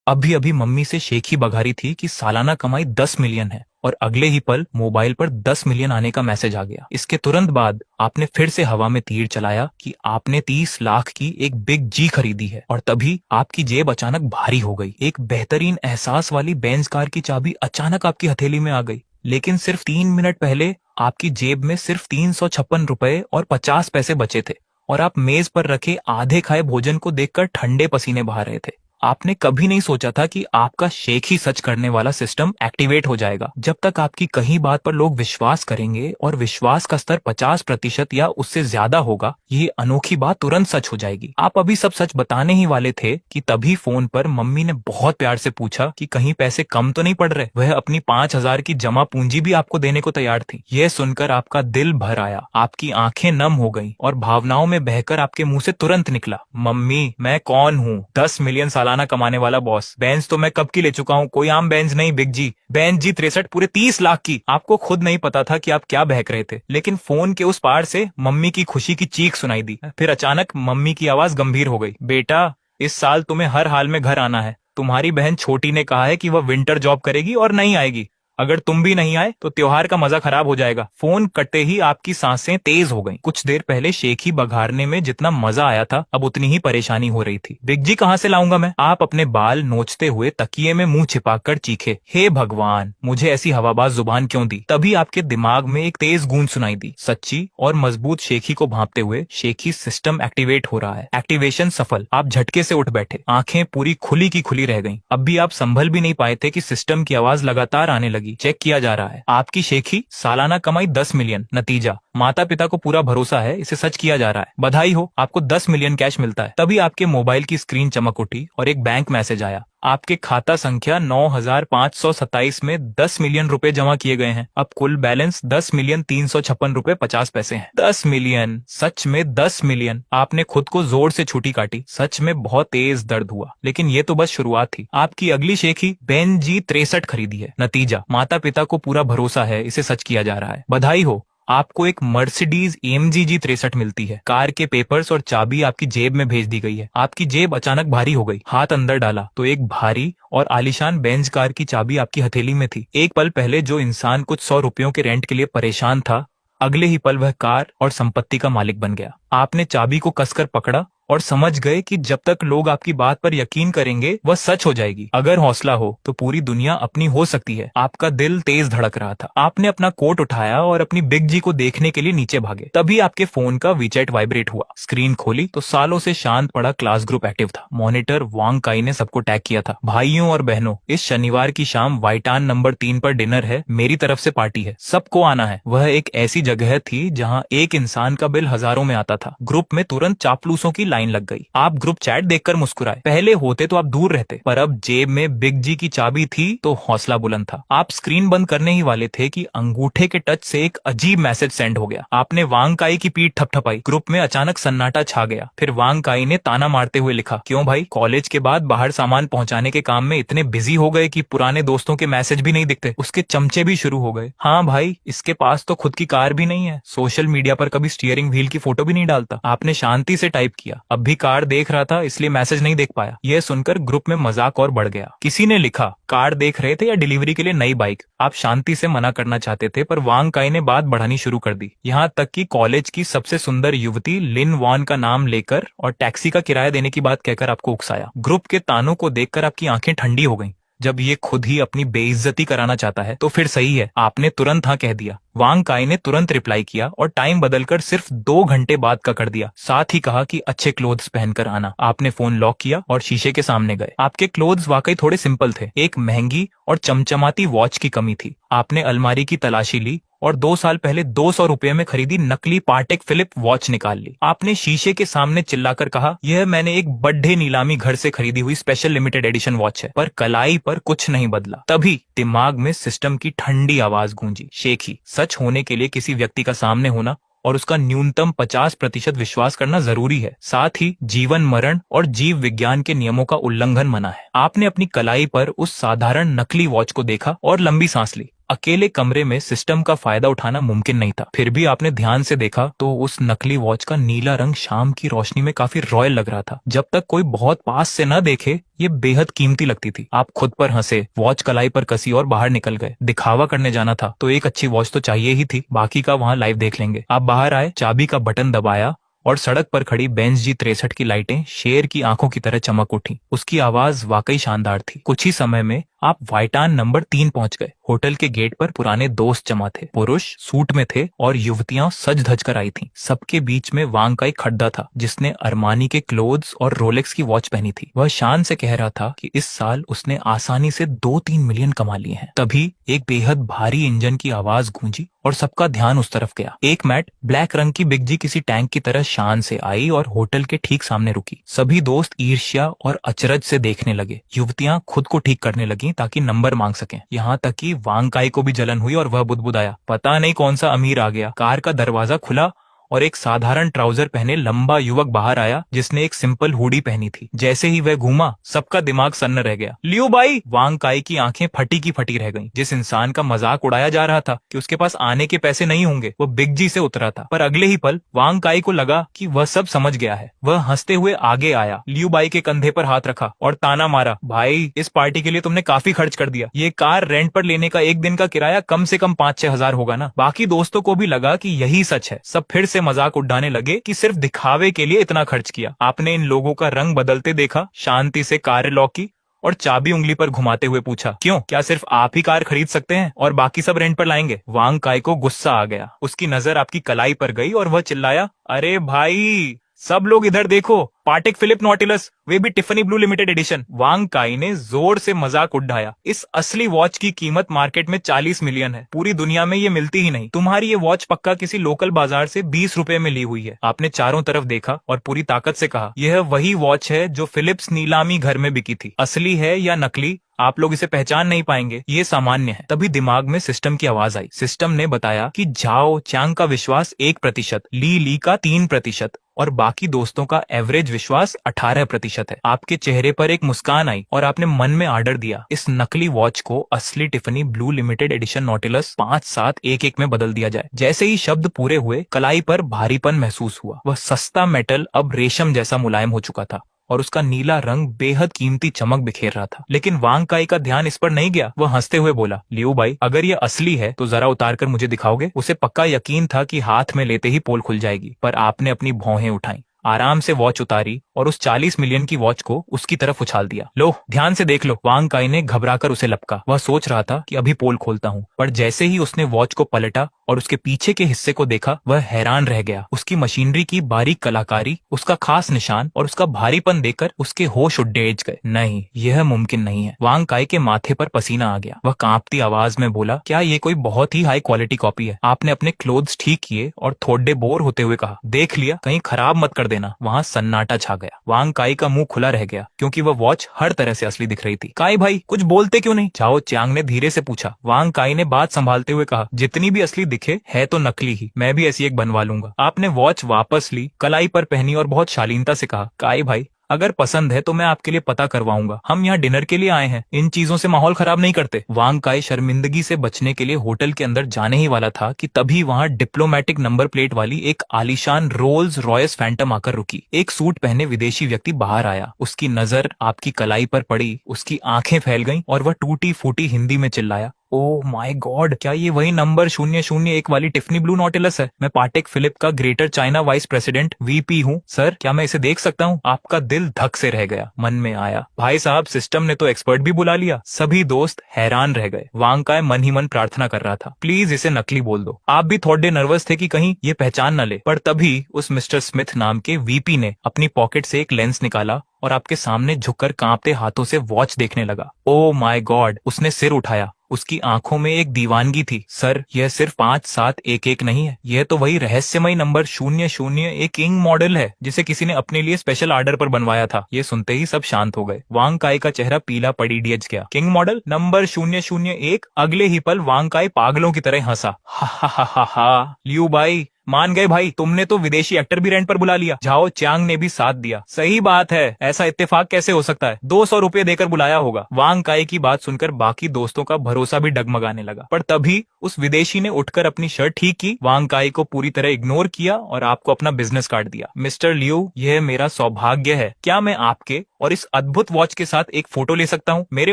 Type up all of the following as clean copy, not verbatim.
अभी अभी मम्मी से शेखी बघारी थी कि सालाना कमाई 10 मिलियन है और अगले ही पल मोबाइल पर 10 मिलियन आने का मैसेज आ गया। इसके तुरंत बाद आपने फिर से हवा में तीर चलाया कि आपने 30 लाख की एक बिग जी खरीदी है और तभी आपकी जेब अचानक भारी हो गई। एक बेहतरीन एहसास वाली बेंज कार की चाबी अचानक आपकी हथेली में आ गई, लेकिन सिर्फ 3 मिनट पहले आपकी जेब में सिर्फ 356 रुपए और 50 पैसे बचे थे और आप मेज पर रखे आधे खाए भोजन को देखकर ठंडे पसीने बहा रहे थे। आपने कभी नहीं सोचा था कि आपका शेख ही सच करने वाला सिस्टम एक्टिवेट हो जाएगा। जब तक आपकी कहीं बात पर लोग विश्वास करेंगे और विश्वास का स्तर 50% या उससे ज्यादा होगा, ये अनोखी बात तुरंत सच हो जाएगी। आप अभी सब सच बताने ही वाले थे कि तभी फोन पर मम्मी ने बहुत प्यार से पूछा कि कहीं पैसे कम तो नहीं पड़ रहे। वह अपनी 5,000 की जमा पूंजी भी आपको देने को तैयार थी। यह सुनकर आपका दिल भर आया, आपकी आंखें नम हो गईं और भावनाओं में बहकर आपके मुंह से तुरंत निकला, मम्मी मैं कौन हूँ? 10 मिलियन सालाना कमाने वाला बॉस। बेंच तो मैं कब की ले चुका हूँ, कोई आम बेंच नहीं बिग जी। बेंच जी 63 पूरे 30 लाख की। आपको खुद नहीं पता था कि आप क्या बहक रहे थे, लेकिन फोन के उस पार से मम्मी की खुशी की चीख सुनाई दी। फिर अचानक मम्मी की आवाज गंभीर हो गई, बेटा इस साल तुम्हें हर हाल में घर आना है। तुम्हारी बहन छोटी ने कहा है कि वह विंटर जॉब करेगी और नहीं आएगी। अगर तुम भी नहीं आए तो त्योहार का मजा खराब हो जाएगा। फोन कटते ही आपकी सांसें तेज हो गईं। कुछ देर पहले शेखी बघारने में जितना मजा आया था, अब उतनी ही परेशानी हो रही थी। बिग जी कहाँ से लाऊंगा मैं? आप अपने बाल नोचते हुए तकिए में मुंह छिपाकर चीखे, हे भगवान मुझे ऐसी हवाबाज जुबान क्यों दी? तभी आपके दिमाग में एक तेज गूंज सुनाई दी, सच्ची और मजबूत शेखी को भांपते हुए, शेखी सिस्टम एक्टिवेट हो रहा है। एक्टिवेशन सफल। आप झटके से उठ बैठे, आंखें पूरी खुली की खुली रह गईं। अब भी आप संभल भी नहीं पाए थे कि सिस्टम की आवाज लगातार आने लगी, चेक किया जा रहा है। आपकी शेखी सालाना कमाई 10 मिलियन। नतीजा माता पिता को पूरा भरोसा है, इसे सच किया जा रहा है। बधाई हो, आपको 10 मिलियन कैश मिलता है। तभी आपके मोबाइल की स्क्रीन चमक उठी और एक बैंक मैसेज आया। आपके खाता संख्या 9,527 में 10 मिलियन रुपए जमा किए गए हैं। अब कुल बैलेंस 10,356 रुपए 50 पैसे है। 10 मिलियन, सच में 10 मिलियन। आपने खुद को जोर से छुट्टी काटी। सच में बहुत तेज दर्द हुआ, लेकिन ये तो बस शुरुआत थी। आपकी अगली शेखी बेन जी 63 खरीदी है। नतीजा माता पिता को पूरा भरोसा है, इसे सच किया जा रहा है। बधाई हो, आपको एक मर्सिडीज AMG जी 63 मिलती है। कार के पेपर्स और चाबी आपकी जेब में भेज दी गई है। आपकी जेब अचानक भारी हो गई। हाथ अंदर डाला तो एक भारी और आलीशान बेंज कार की चाबी आपकी हथेली में थी। एक पल पहले जो इंसान कुछ 100 रुपयों के रेंट के लिए परेशान था, अगले ही पल वह कार और संपत्ति का मालिक बन गया। आपने चाबी को कसकर पकड़ा और समझ गए कि जब तक लोग आपकी बात पर यकीन करेंगे, वह सच हो जाएगी। अगर हौसला हो तो पूरी दुनिया अपनी हो सकती है। आपका दिल तेज धड़क रहा था। आपने अपना कोट उठाया और अपनी बिग जी को देखने के लिए नीचे भागे। तभी आपके फोन का वीचैट वाइब्रेट हुआ। स्क्रीन खोली तो सालों से शांत पड़ा क्लास ग्रुप एक्टिव था। मॉनिटर वांग काई ने सबको टैग किया था, भाइयों और बहनों इस शनिवार की शाम वाइटान नंबर 3 पर डिनर है, मेरी तरफ से पार्टी है, सबको आना है। वह एक ऐसी जगह थी जहाँ एक इंसान का बिल हजारों में आता था। ग्रुप में तुरंत चापलूसों की लाइन लग गई। आप ग्रुप चैट देखकर मुस्कुराए। पहले होते तो आप दूर रहते, पर अब जेब में बिग जी की चाबी थी तो हौसला बुलंद था। आप स्क्रीन बंद करने ही वाले थे कि अंगूठे के टच से एक अजीब मैसेज सेंड हो गया। आपने वांग काई की पीठ थपथपाई। ग्रुप में अचानक सन्नाटा छा गया। फिर वांग काई ने ताना मारते हुए लिखा, क्यों भाई, कॉलेज के बाद बाहर सामान पहुंचाने के काम में इतने बिजी हो गए कि पुराने दोस्तों के मैसेज भी नहीं दिखते। उसके चमचे भी शुरू हो गए। हाँ भाई, इसके पास तो खुद की कार भी नहीं है, सोशल मीडिया पर कभी स्टीयरिंग व्हील की फोटो भी नहीं डालता। आपने शांति से टाइप किया, अब भी कार देख रहा था इसलिए मैसेज नहीं देख पाया। यह सुनकर ग्रुप में मजाक और बढ़ गया। किसी ने लिखा, कार देख रहे थे या डिलीवरी के लिए नई बाइक? आप शांति से मना करना चाहते थे, पर वांग काई ने बात बढ़ानी शुरू कर दी। यहाँ तक कि कॉलेज की सबसे सुंदर युवती लिन वॉन का नाम लेकर और टैक्सी का किराया देने की बात कहकर आपको उकसाया। ग्रुप के तानों को देखकर आपकी आंखें ठंडी हो गईं। जब ये खुद ही अपनी बेइज्जती कराना चाहता है तो फिर सही है, आपने तुरंत हाँ कह दिया। वांग काई ने तुरंत रिप्लाई किया और टाइम बदलकर सिर्फ 2 घंटे बाद का कर दिया। साथ ही कहा कि अच्छे क्लोथ्स पहनकर आना। आपने फोन लॉक किया और शीशे के सामने गए। आपके क्लोथ्स वाकई थोड़े सिंपल थे। एक महंगी और चमचमाती वॉच की कमी थी। आपने अलमारी की तलाशी ली और 2 साल पहले 200 रुपए में खरीदी नकली पाटेक फिलिप वॉच निकाल ली। आपने शीशे के सामने चिल्लाकर कहा, यह मैंने एक बड्ढे नीलामी घर से खरीदी हुई स्पेशल लिमिटेड एडिशन वॉच है। पर कलाई पर कुछ नहीं बदला। तभी दिमाग में सिस्टम की ठंडी आवाज गूंजी, शेखी, सच होने के लिए किसी व्यक्ति का सामने होना और उसका न्यूनतम 50% विश्वास करना जरूरी है। साथ ही जीवन मरण और जीव विज्ञान के नियमों का उल्लंघन मना है। आपने अपनी कलाई पर उस साधारण नकली वॉच को देखा और लंबी सांस ली। अकेले कमरे में सिस्टम का फायदा उठाना मुमकिन नहीं था। फिर भी आपने ध्यान से देखा तो उस नकली वॉच का नीला रंग शाम की रोशनी में काफी रॉयल लग रहा था। जब तक कोई बहुत पास से न देखे ये बेहद कीमती लगती थी। आप खुद पर हंसे, वॉच कलाई पर कसी और बाहर निकल गए। दिखावा करने जाना था तो एक अच्छी वॉच तो चाहिए ही थी, बाकी का वहां लाइव देख लेंगे। आप बाहर आए, चाबी का बटन दबाया और सड़क पर खड़ी बेंज जी 63 की लाइटें शेर की आंखों की तरह चमक उठी। उसकी आवाज वाकई शानदार थी। कुछ ही समय में आप वाइटान नंबर 3 पहुंच गए। होटल के गेट पर पुराने दोस्त जमा थे। पुरुष सूट में थे और युवतियां सज धज कर आई थीं। सबके बीच में वांग का एक खड्डा था जिसने अरमानी के क्लोथ्स और रोलेक्स की वॉच पहनी थी। वह शान से कह रहा था कि इस साल उसने आसानी से 2-3 मिलियन कमा लिए हैं। तभी एक बेहद भारी इंजन की आवाज गूंजी और सबका ध्यान उस तरफ गया। एक मैट ब्लैक रंग की बिग जी किसी टैंक की तरह शान से आई और होटल के ठीक सामने रुकी। सभी दोस्त ईर्ष्या और अचरज से देखने लगे। युवतियां खुद को ठीक करने लगी ताकि नंबर मांग सकें। यहाँ तक कि वांग काई को भी जलन हुई और वह बुदबुदाया, पता नहीं कौन सा अमीर आ गया। कार का दरवाजा खुला और एक साधारण ट्राउजर पहने लंबा युवक बाहर आया जिसने एक सिंपल हुडी पहनी थी। जैसे ही वह घूमा सबका दिमाग सन्न रह गया। लियो भाई! वांग काई की आंखें फटी की फटी रह गईं। जिस इंसान का मजाक उड़ाया जा रहा था कि उसके पास आने के पैसे नहीं होंगे, वो बिग जी से उतरा था। पर अगले ही पल वांग काई को लगा कि वह सब समझ गया है। वह हंसते हुए आगे आया, लियो बाई के कंधे पर हाथ रखा और ताना मारा, भाई इस पार्टी के लिए तुमने काफी खर्च कर दिया। ये कार रेंट पर लेने का एक दिन का किराया कम से कम 5-6 हजार होगा ना। बाकी दोस्तों को भी लगा कि यही सच है। सब फिर से मजाक उड़ाने लगे कि सिर्फ दिखावे के लिए इतना खर्च किया। आपने इन लोगों का रंग बदलते देखा, शांति से कार लॉक की और चाबी उंगली पर घुमाते हुए पूछा, क्यों, क्या सिर्फ आप ही कार खरीद सकते हैं और बाकी सब रेंट पर लाएंगे? वांग काई को गुस्सा आ गया। उसकी नजर आपकी कलाई पर गई और वह चिल्लाया, अरे भाई सब लोग इधर देखो, पाटेक फिलिप नॉटिलस, वे भी टिफनी ब्लू लिमिटेड एडिशन। वांग काई ने जोर से मजाक उड़ाया, इस असली वॉच की कीमत मार्केट में 40 मिलियन है। पूरी दुनिया में ये मिलती ही नहीं। तुम्हारी ये वॉच पक्का किसी लोकल बाजार से 20 रुपए में ली हुई है। आपने चारों तरफ देखा और पूरी ताकत से कहा, यह वही वॉच है जो फिलिप्स नीलामी घर में बिकी थी। असली है या नकली आप लोग इसे पहचान नहीं पाएंगे, ये सामान्य है। तभी दिमाग में सिस्टम की आवाज आई। सिस्टम ने बताया कि झाओ चांग का विश्वास 1%, ली का 3% और बाकी दोस्तों का एवरेज विश्वास 18% है। आपके चेहरे पर एक मुस्कान आई और आपने मन में ऑर्डर दिया, इस नकली वॉच को असली Tiffany blue limited edition Nautilus 5711 में बदल दिया जाए। जैसे ही शब्द पूरे हुए, कलाई पर भारीपन महसूस हुआ। वह सस्ता मेटल अब रेशम जैसा मुलायम हो चुका था और उसका नीला रंग बेहद कीमती चमक बिखेर रहा था। लेकिन वांग काई का ध्यान इस पर नहीं गया। वह हंसते हुए बोला, लियो भाई, अगर ये असली है तो जरा उतार कर मुझे दिखाओगे? उसे पक्का यकीन था कि हाथ में लेते ही पोल खुल जाएगी, पर आपने अपनी भौहें उठाई, आराम से वॉच उतारी और उस 40 मिलियन की वॉच को उसकी तरफ उछाल दिया। लो ध्यान से देख लो। वांग काई ने घबराकर उसे लपका। वह सोच रहा था कि अभी पोल खोलता हूँ, पर जैसे ही उसने वॉच को पलटा और उसके पीछे के हिस्से को देखा, वह हैरान रह गया। उसकी मशीनरी की बारीक कलाकारी, उसका खास निशान और उसका भारीपन देखकर उसके होश उड़ेज गए। नहीं, यह मुमकिन नहीं है। वांग काई के माथे पर पसीना आ गया। वह कांपती आवाज में बोला, क्या ये कोई बहुत ही हाई क्वालिटी कॉपी है? आपने अपने क्लोथ्स ठीक किए और थोड़े बोर होते हुए कहा, देख लिया, कहीं खराब मत कर देना। वहां सन्नाटा छा गया। वांग काई का मुंह खुला रह गया क्योंकि वह वॉच हर तरह से असली दिख रही थी। काई भाई, कुछ बोलते क्यों नहीं? झाओ चांग ने धीरे से पूछा। वांग काई ने बात संभालते हुए कहा, जितनी भी असली दिखे है तो नकली ही। मैं भी ऐसी एक बनवा लूंगा। आपने वॉच वापस ली, कलाई पर पहनी और बहुत शालीनता से कहा, काई भाई, अगर पसंद है तो मैं आपके लिए पता करवाऊंगा। हम यहाँ डिनर के लिए आए हैं, इन चीजों से माहौल खराब नहीं करते। वांग काई शर्मिंदगी से बचने के लिए होटल के अंदर जाने ही वाला था कि तभी वहाँ डिप्लोमेटिक नंबर प्लेट वाली एक आलीशान रोल्स रॉयस फैंटम आकर रुकी। एक सूट पहने विदेशी व्यक्ति बाहर आया। उसकी नजर आपकी कलाई पर पड़ी, उसकी आंखें फैल गईं और वह टूटी फूटी हिंदी में चिल्लाया, ओह माय गॉड, क्या ये वही नंबर 001 वाली टिफनी ब्लू नॉटिलस है? मैं पाटेक फिलिप का greater China vice president VP हूँ। सर, क्या मैं इसे देख सकता हूँ? आपका दिल धक से रह गया। मन में आया, भाई साहब, सिस्टम ने तो एक्सपर्ट भी बुला लिया। सभी दोस्त हैरान रह गए। वांग काई मन ही मन प्रार्थना कर रहा था, प्लीज इसे नकली बोल दो। आप भी थोड़े नर्वस थे कि कहीं ये पहचान न ले। पर तभी उस मिस्टर स्मिथ नाम के वीपी ने अपनी पॉकेट से एक लेंस निकाला और आपके सामने झुककर कांपते हाथों से वॉच देखने लगा। ओह माय गॉड, उसने सिर उठाया। उसकी आंखों में एक दीवानगी थी। सर, यह सिर्फ 5711 नहीं है, यह तो वही रहस्यमय नंबर 001 किंग मॉडल है जिसे किसी ने अपने लिए स्पेशल ऑर्डर पर बनवाया था। ये सुनते ही सब शांत हो गए। वांग काई का चेहरा पीला पड़ी डियज गया। King model number 001? अगले ही पल वांग काई पागलों की तरह हंसा। हा हा हा हा हा, लियो भाई, मान गए भाई, तुमने तो विदेशी एक्टर भी रेंट पर बुला लिया। झाओ चियांग ने भी साथ दिया। सही बात है, ऐसा इत्तेफाक कैसे हो सकता है, 200 रुपए देकर बुलाया होगा। वांग काई की बात सुनकर बाकी दोस्तों का भरोसा भी डगमगाने लगा, पर तभी उस विदेशी ने उठकर अपनी शर्ट ठीक की, वांग काई को पूरी तरह इग्नोर किया और आपको अपना बिजनेस कार्ड दिया। मिस्टर लियू, यह मेरा सौभाग्य है, क्या मैं आपके और इस अद्भुत वॉच के साथ एक फोटो ले सकता हूँ? मेरे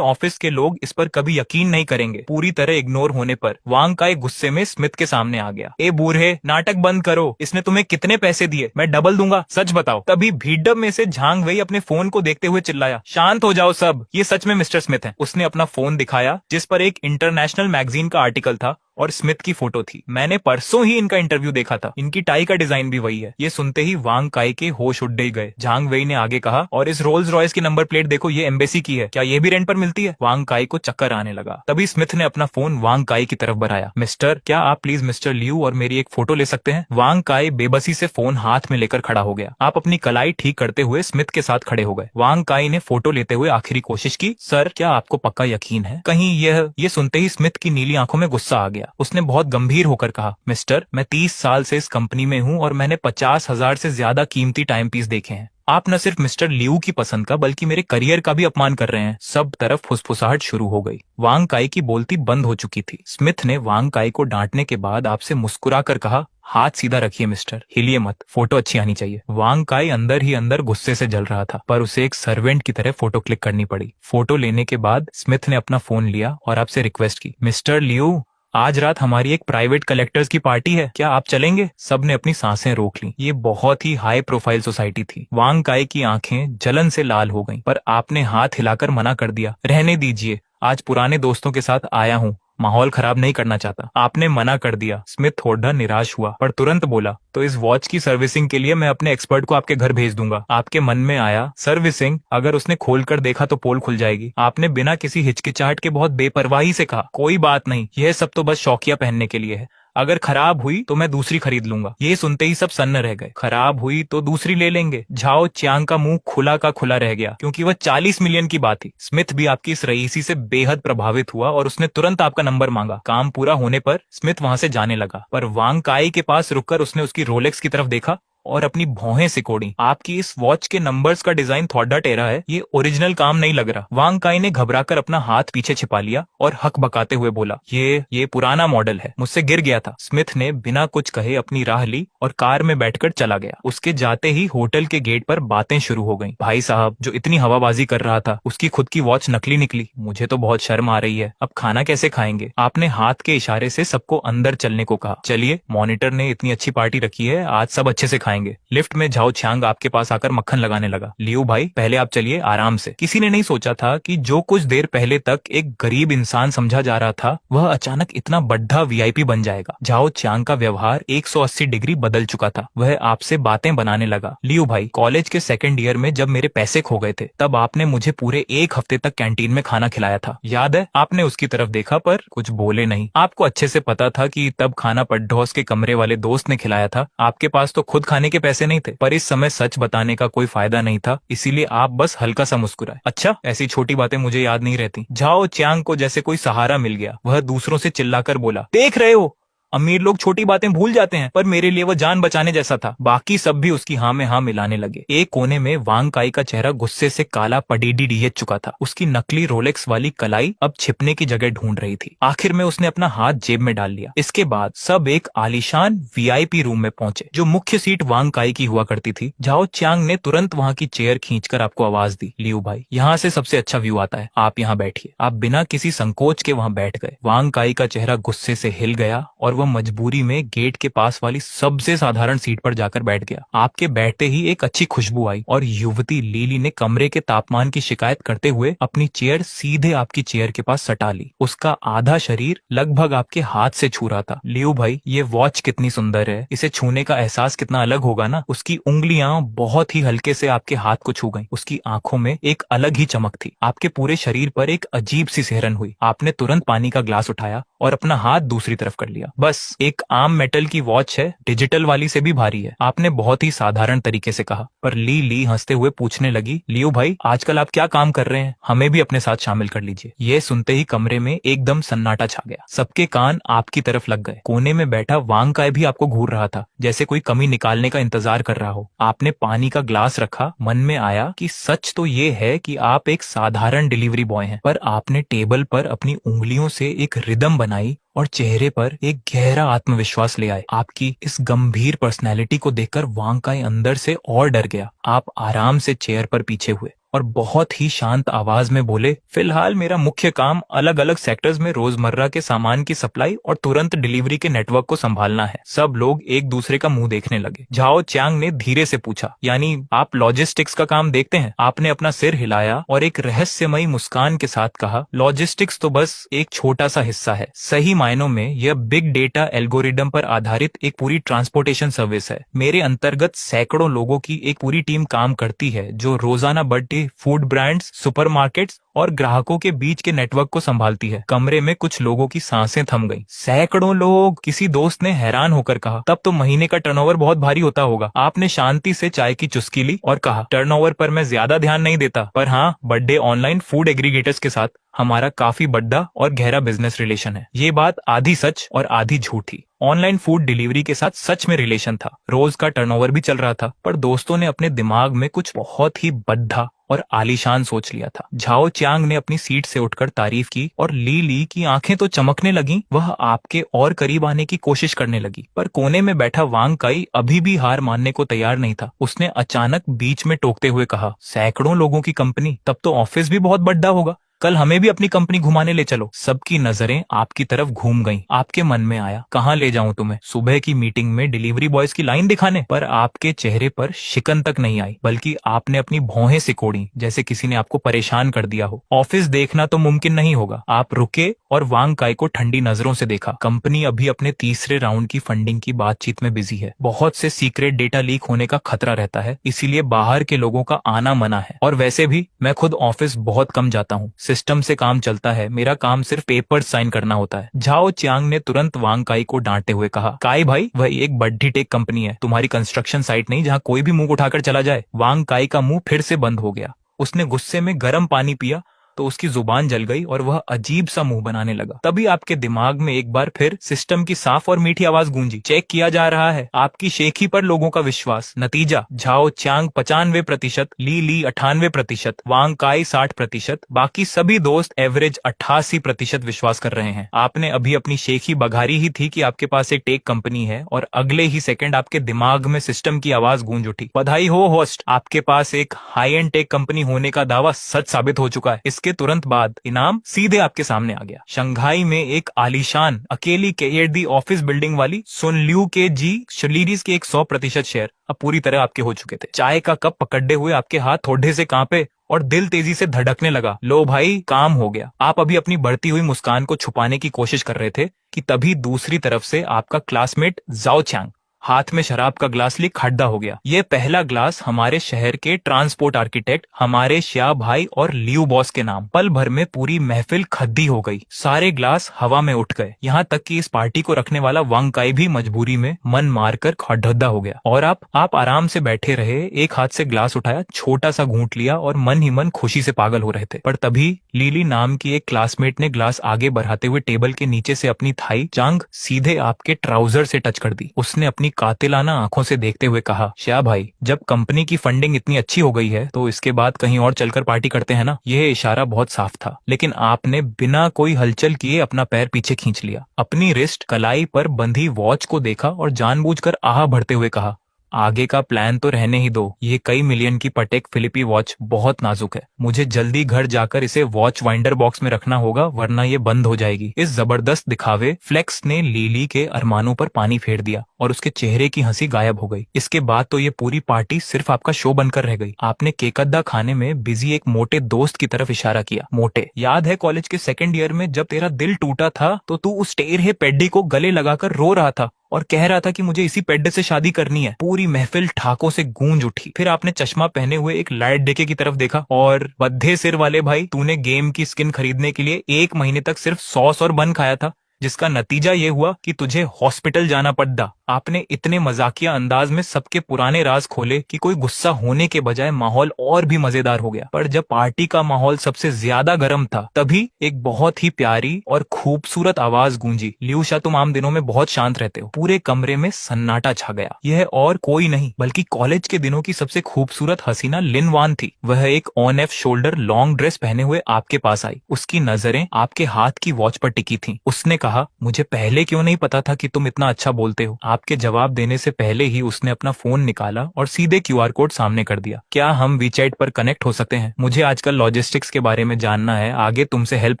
ऑफिस के लोग इस पर कभी यकीन नहीं करेंगे। पूरी तरह इग्नोर होने पर वांग काई गुस्से में स्मिथ के सामने आ गया। ए बूढ़े, नाटक बंद करो, इसने तुम्हें कितने पैसे दिए? मैं डबल दूंगा, सच बताओ। तभी भीड़म में से झांग वेई अपने फोन को देखते हुए चिल्लाया, शांत हो जाओ सब, ये सच में मिस्टर स्मिथ है। उसने अपना फोन दिखाया जिस पर एक इंटरनेशनल मैगजीन का आर्टिकल था और स्मिथ की फोटो थी। मैंने परसों ही इनका इंटरव्यू देखा था, इनकी टाई का डिजाइन भी वही है। ये सुनते ही वांग काई के होश उड़ गए। झांग वेई ने आगे कहा, और इस रोल्स रॉयस की नंबर प्लेट देखो, ये एम्बेसी की है, क्या ये भी रेंट पर मिलती है? वांग काई को चक्कर आने लगा। तभी स्मिथ ने अपना फोन वांग काई की तरफ बढ़ाया। मिस्टर, क्या आप प्लीज मिस्टर लियू और मेरी एक फोटो ले सकते हैं? वांग काई बेबसी से फोन हाथ में लेकर खड़ा हो गया। आप अपनी कलाई ठीक करते हुए स्मिथ के साथ खड़े हो गए। वांग काई ने फोटो लेते हुए आखिरी कोशिश की। सर, क्या आपको पक्का यकीन है? कहीं ये सुनते ही स्मिथ की नीली आंखों में गुस्सा आ गया। उसने बहुत गंभीर होकर कहा, मिस्टर, मैं 30 साल से इस कंपनी में हूं और मैंने 50,000 से ज्यादा कीमती टाइम पीस देखे हैं। आप न सिर्फ मिस्टर लियू की पसंद का बल्कि मेरे करियर का भी अपमान कर रहे हैं। सब तरफ फुसफुसाहट शुरू हो गई। वांग काई की बोलती बंद हो चुकी थी। स्मिथ ने वांग काई को डांटने के बाद आपसे मुस्कुरा कर कहा, हाथ सीधा रखिए मिस्टर, हिलिए मत, फोटो अच्छी आनी चाहिए। वांग काई अंदर ही अंदर गुस्से से जल रहा था, पर उसे एक सर्वेंट की तरह फोटो क्लिक करनी पड़ी। फोटो लेने के बाद स्मिथ ने अपना फोन लिया और आपसे रिक्वेस्ट की, मिस्टर लियू, आज रात हमारी एक प्राइवेट कलेक्टर्स की पार्टी है, क्या आप चलेंगे? सब ने अपनी सांसें रोक ली। ये बहुत ही हाई प्रोफाइल सोसाइटी थी। वांग काई की आंखें जलन से लाल हो गईं, पर आपने हाथ हिलाकर मना कर दिया। रहने दीजिए, आज पुराने दोस्तों के साथ आया हूँ, माहौल खराब नहीं करना चाहता। आपने मना कर दिया। स्मिथ थोड़ा निराश हुआ, पर तुरंत बोला, तो इस वॉच की सर्विसिंग के लिए मैं अपने एक्सपर्ट को आपके घर भेज दूंगा। आपके मन में आया, सर्विसिंग? अगर उसने खोल कर देखा तो पोल खुल जाएगी। आपने बिना किसी हिचकिचाहट के बहुत बेपरवाही से कहा, कोई बात नहीं, यह सब तो बस शौकिया पहनने के लिए है, अगर खराब हुई तो मैं दूसरी खरीद लूंगा। ये सुनते ही सब सन्न रह गए। खराब हुई तो दूसरी ले लेंगे। झाओ चियांग का मुंह खुला का खुला रह गया, क्योंकि वह 40 मिलियन की बात थी। स्मिथ भी आपकी इस रईसी से बेहद प्रभावित हुआ और उसने तुरंत आपका नंबर मांगा। काम पूरा होने पर स्मिथ वहां से जाने लगा, पर वांग काई के पास रुककर उसने उसकी रोलेक्स की तरफ देखा और अपनी भौहें सिकोड़ी। आपकी इस वॉच के नंबर्स का डिजाइन थोड़ा टेढ़ा है, ये ओरिजिनल काम नहीं लग रहा। वांग काई ने घबराकर अपना हाथ पीछे छिपा लिया और हक बकाते हुए बोला, ये पुराना मॉडल है, मुझसे गिर गया था। स्मिथ ने बिना कुछ कहे अपनी राह ली और कार में बैठकर चला गया। उसके जाते ही होटल के गेट पर बातें शुरू हो गईं। भाई साहब जो इतनी हवाबाजी कर रहा था, उसकी खुद की वॉच नकली निकली। मुझे तो बहुत शर्म आ रही है, अब खाना कैसे खाएंगे? आपने हाथ के इशारे से सबको अंदर चलने को कहा। चलिए, मॉनिटर ने इतनी अच्छी पार्टी रखी है, आज सब अच्छे से खाएंगे। लिफ्ट में झाओ चियांग आपके पास आकर मक्खन लगाने लगा। लियू भाई, पहले आप चलिए आराम से। किसी ने नहीं सोचा था कि जो कुछ देर पहले तक एक गरीब इंसान समझा जा रहा था, वह अचानक इतना बड़ा वीआईपी बन जाएगा। झाओ चियांग का व्यवहार 180 डिग्री बदल चुका था। वह आपसे बातें बनाने लगा। लियू भाई, कॉलेज के सेकेंड ईयर में जब मेरे पैसे खो गए थे, तब आपने मुझे पूरे 1 हफ्ते तक कैंटीन में खाना खिलाया था, याद है? आपने उसकी तरफ देखा पर कुछ बोले नहीं। आपको अच्छे से पता था कि तब खाना पड्ढोस के कमरे वाले दोस्त ने खिलाया था। आपके पास तो खुद खाने के पैसे नहीं थे, पर इस समय सच बताने का कोई फायदा नहीं था, इसीलिए आप बस हल्का सा मुस्कुराए। अच्छा, ऐसी छोटी बातें मुझे याद नहीं रहती। झाओ चियांग को जैसे कोई सहारा मिल गया। वह दूसरों से चिल्लाकर बोला, देख रहे हो, अमीर लोग छोटी बातें भूल जाते हैं, पर मेरे लिए वो जान बचाने जैसा था। बाकी सब भी उसकी हाँ में हाँ मिलाने लगे। एक कोने में वांग काई का चेहरा गुस्से से काला पडीडी चुका था। उसकी नकली रोलेक्स वाली कलाई अब छिपने की जगह ढूंढ रही थी। आखिर में उसने अपना हाथ जेब में डाल लिया। इसके बाद सब एक आलीशान वीआईपी रूम में पहुंचे, जो मुख्य सीट वांग काई की हुआ करती थी। झाओ चियांग ने तुरंत वहां की चेयर खींचकर आपको आवाज दी, लियू भाई, यहाँ से सबसे अच्छा व्यू आता है, आप यहाँ बैठिए। आप बिना किसी संकोच के वहां बैठ गए। वांग काई का चेहरा गुस्से से हिल गया और वह मजबूरी में गेट के पास वाली सबसे साधारण सीट पर जाकर बैठ गया। आपके बैठते ही एक अच्छी खुशबू आई और युवती लीली ने कमरे के तापमान की शिकायत करते हुए अपनी चेयर सीधे आपकी चेयर के पास सटा ली। उसका आधा शरीर लगभग आपके हाथ से छू रहा था। लियू भाई, ये वॉच कितनी सुंदर है, इसे छूने का एहसास कितना अलग होगा ना। उसकी उंगलियां बहुत ही हल्के से आपके हाथ को छू गईं। उसकी आंखों में एक अलग ही चमक थी। आपके पूरे शरीर पर एक अजीब सी सिहरन हुई। आपने तुरंत पानी का ग्लास उठाया और अपना हाथ दूसरी तरफ कर लिया। बस एक आम मेटल की वॉच है, डिजिटल वाली से भी भारी है, आपने बहुत ही साधारण तरीके से कहा। पर ली हंसते हुए पूछने लगी, लियो भाई आजकल आप क्या काम कर रहे हैं, हमें भी अपने साथ शामिल कर लीजिए। ये सुनते ही कमरे में एकदम सन्नाटा छा गया, सबके कान आपकी तरफ लग गए। कोने में बैठा वांग काय भी आपको घूर रहा था, जैसे कोई कमी निकालने का इंतजार कर रहा हो। आपने पानी का ग्लास रखा, मन में आया कि सच तो ये है कि आप एक साधारण डिलीवरी बॉय हैं, पर आपने टेबल पर अपनी उंगलियों से एक रिदम बनाई और चेहरे पर एक गहरा आत्मविश्वास ले आए। आपकी इस गंभीर पर्सनैलिटी को देखकर वांग काय अंदर से और डर गया। आप आराम से चेयर पर पीछे हुए और बहुत ही शांत आवाज में बोले, फिलहाल मेरा मुख्य काम अलग अलग सेक्टर्स में रोजमर्रा के सामान की सप्लाई और तुरंत डिलीवरी के नेटवर्क को संभालना है। सब लोग एक दूसरे का मुंह देखने लगे। झाओ च्यांग ने धीरे से पूछा, यानी आप लॉजिस्टिक्स का काम देखते हैं? आपने अपना सिर हिलाया और एक रहस्यमयी मुस्कान के साथ कहा, लॉजिस्टिक्स तो बस एक छोटा सा हिस्सा है। सही मायनों में यह बिग डेटा एल्गोरिदम पर आधारित एक पूरी ट्रांसपोर्टेशन सर्विस है। मेरे अंतर्गत सैकड़ों लोगों की एक पूरी टीम काम करती है जो रोजाना बढ़ती फूड ब्रांड्स, सुपरमार्केट्स और ग्राहकों के बीच के नेटवर्क को संभालती है। कमरे में कुछ लोगों की सांसें थम गईं। सैकड़ों लोग, किसी दोस्त ने हैरान होकर कहा, तब तो महीने का टर्नओवर बहुत भारी होता होगा। आपने शांति से चाय की चुस्की ली और कहा, टर्नओवर पर मैं ज्यादा ध्यान नहीं देता, पर हाँ, बड़े ऑनलाइन फूड एग्रीगेटर्स के साथ हमारा काफी बड़ा और गहरा बिजनेस रिलेशन है। ये बात आधी सच और आधी झूठ थी। ऑनलाइन फूड डिलीवरी के साथ सच में रिलेशन था, रोज का टर्नओवर भी चल रहा था, पर दोस्तों ने अपने दिमाग में कुछ बहुत ही बड़ा और आलीशान सोच लिया था। झाओ च्यांग ने अपनी सीट से उठकर तारीफ की और ली की आंखें तो चमकने लगीं। वह आपके और करीब आने की कोशिश करने लगी, पर कोने में बैठा वांग काई अभी भी हार मानने को तैयार नहीं था। उसने अचानक बीच में टोकते हुए कहा, सैकड़ों लोगों की कंपनी, तब तो ऑफिस भी बहुत बड़ा होगा। कल हमें भी अपनी कंपनी घुमाने ले चलो। सबकी नजरें आपकी तरफ घूम गईं। आपके मन में आया, कहाँ ले जाऊं तुम्हें? सुबह की मीटिंग में डिलीवरी बॉयज की लाइन दिखाने? पर आपके चेहरे पर शिकन तक नहीं आई, बल्कि आपने अपनी भौहें सिकोड़ी, जैसे किसी ने आपको परेशान कर दिया हो। ऑफिस देखना तो मुमकिन नहीं होगा। आप रुके और वांग काय को ठंडी नजरों से देखा। कंपनी अभी अपने तीसरे राउंड की फंडिंग की बातचीत में बिजी है। बहुत से सीक्रेट डेटा लीक होने का खतरा रहता है, इसीलिए बाहर के लोगों का आना मना है। और वैसे भी मैं खुद ऑफिस बहुत कम जाता हूँ, सिस्टम से काम चलता है, मेरा काम सिर्फ पेपर साइन करना होता है। झाओ च्यांग ने तुरंत वांग काई को डांटते हुए कहा, काई भाई, वह एक बड्ढी टेक कंपनी है, तुम्हारी कंस्ट्रक्शन साइट नहीं जहाँ कोई भी मुंह उठाकर चला जाए। वांग काई का मुंह फिर से बंद हो गया। उसने गुस्से में गर्म पानी पिया तो उसकी जुबान जल गई और वह अजीब सा मुंह बनाने लगा। तभी आपके दिमाग में एक बार फिर सिस्टम की साफ और मीठी आवाज गूंजी, चेक किया जा रहा है आपकी शेखी पर लोगों का विश्वास। नतीजा, झाओ च्यांग 95%, ली 98%, वांग काई 60%, बाकी सभी दोस्त एवरेज 88% विश्वास कर रहे हैं। आपने अभी अपनी शेखी बघारी ही थी कि आपके पास एक टेक कंपनी है और अगले ही सेकंड आपके दिमाग में सिस्टम की आवाज गूंज उठी, बधाई हो होस्ट, आपके पास एक हाई एंड टेक कंपनी होने का दावा सच साबित हो चुका है। के तुरंत बाद इनाम सीधे आपके सामने आ गया। शंघाई में एक आलीशान अकेली केएडी ऑफिस बिल्डिंग वाली सुनल्यू के जी शलीरीज के एक 100% शेयर अब पूरी तरह आपके हो चुके थे। चाय का कप पकड़े हुए आपके हाथ थोड़े से कांपे और दिल तेजी से धड़कने लगा। लो भाई, काम हो गया। आप अभी अपनी बढ़ती हुई मुस्कान को छुपाने की कोशिश कर रहे थे कि तभी दूसरी तरफ से आपका क्लासमेट झाओ च्यांग हाथ में शराब का ग्लास लिए खड्डा हो गया। ये पहला ग्लास हमारे शहर के ट्रांसपोर्ट आर्किटेक्ट हमारे श्या भाई और लियू बॉस के नाम। पल भर में पूरी महफिल खद्दी हो गई। सारे ग्लास हवा में उठ गए, यहाँ तक कि इस पार्टी को रखने वाला वांग काई भी मजबूरी में मन मारकर खड्डा हो गया। और आप आराम से बैठे रहे, एक हाथ से ग्लास उठाया, छोटा सा घूंट लिया और मन ही मन खुशी से पागल हो रहे थे। पर तभी लीली नाम की एक क्लासमेट ने ग्लास आगे बढ़ाते हुए टेबल के नीचे से अपनी थाई जांघ सीधे आपके ट्राउजर से टच कर दी। उसने अपनी कातिलाना आंखों से देखते हुए कहा, श्या भाई, जब कंपनी की फंडिंग इतनी अच्छी हो गई है तो इसके बाद कहीं और चलकर पार्टी करते हैं ना। यह इशारा बहुत साफ था, लेकिन आपने बिना कोई हलचल किए अपना पैर पीछे खींच लिया। अपनी रिस्ट कलाई पर बंधी वॉच को देखा और जानबूझकर आह भरते हुए कहा, आगे का प्लान तो रहने ही दो। ये कई मिलियन की पटेक फिलिपी वॉच बहुत नाजुक है। मुझे जल्दी घर जाकर इसे वॉच वाइंडर बॉक्स में रखना होगा, वरना ये बंद हो जाएगी। इस जबरदस्त दिखावे फ्लेक्स ने लीली के अरमानों पर पानी फेर दिया और उसके चेहरे की हंसी गायब हो गई। इसके बाद तो ये पूरी पार्टी सिर्फ आपका शो बनकर रह गई। आपने केकद्दा खाने में बिजी एक मोटे दोस्त की तरफ इशारा किया। मोटे, याद है कॉलेज के सेकंड ईयर में जब तेरा दिल टूटा था तो तू उस टेढ़े पेड्डी को गले लगाकर रो रहा था और कह रहा था कि मुझे इसी पेड्डे से शादी करनी है। पूरी महफिल ठाकों से गूंज उठी। फिर आपने चश्मा पहने हुए एक लाइट डेके की तरफ देखा और बद्धे सिर वाले भाई, तूने गेम की स्किन खरीदने के लिए 1 महीने तक सिर्फ सॉस और बन खाया था, जिसका नतीजा ये हुआ कि तुझे हॉस्पिटल जाना पड़ा। आपने इतने मजाकिया अंदाज में सबके पुराने राज खोले कि कोई गुस्सा होने के बजाय माहौल और भी मजेदार हो गया। पर जब पार्टी का माहौल सबसे ज्यादा गर्म था, तभी एक बहुत ही प्यारी और खूबसूरत आवाज गूंजी। लियूशा, तुम आम दिनों में बहुत शांत रहते हो। पूरे कमरे में सन्नाटा छा गया। यह और कोई नहीं बल्कि कॉलेज के दिनों की सबसे खूबसूरत हसीना लिन वान थी। वह एक on F shoulder long dress पहने हुए आपके पास आई। उसकी नजरें आपके हाथ की वॉच पर टिकी थी। उसने कहा, मुझे पहले क्यों नहीं पता था कि तुम इतना अच्छा बोलते हो। आपके जवाब देने से पहले ही उसने अपना फोन निकाला और सीधे क्यूआर कोड सामने कर दिया। क्या हम वीचैट पर कनेक्ट हो सकते हैं? मुझे आजकल लॉजिस्टिक्स के बारे में जानना है, आगे तुमसे हेल्प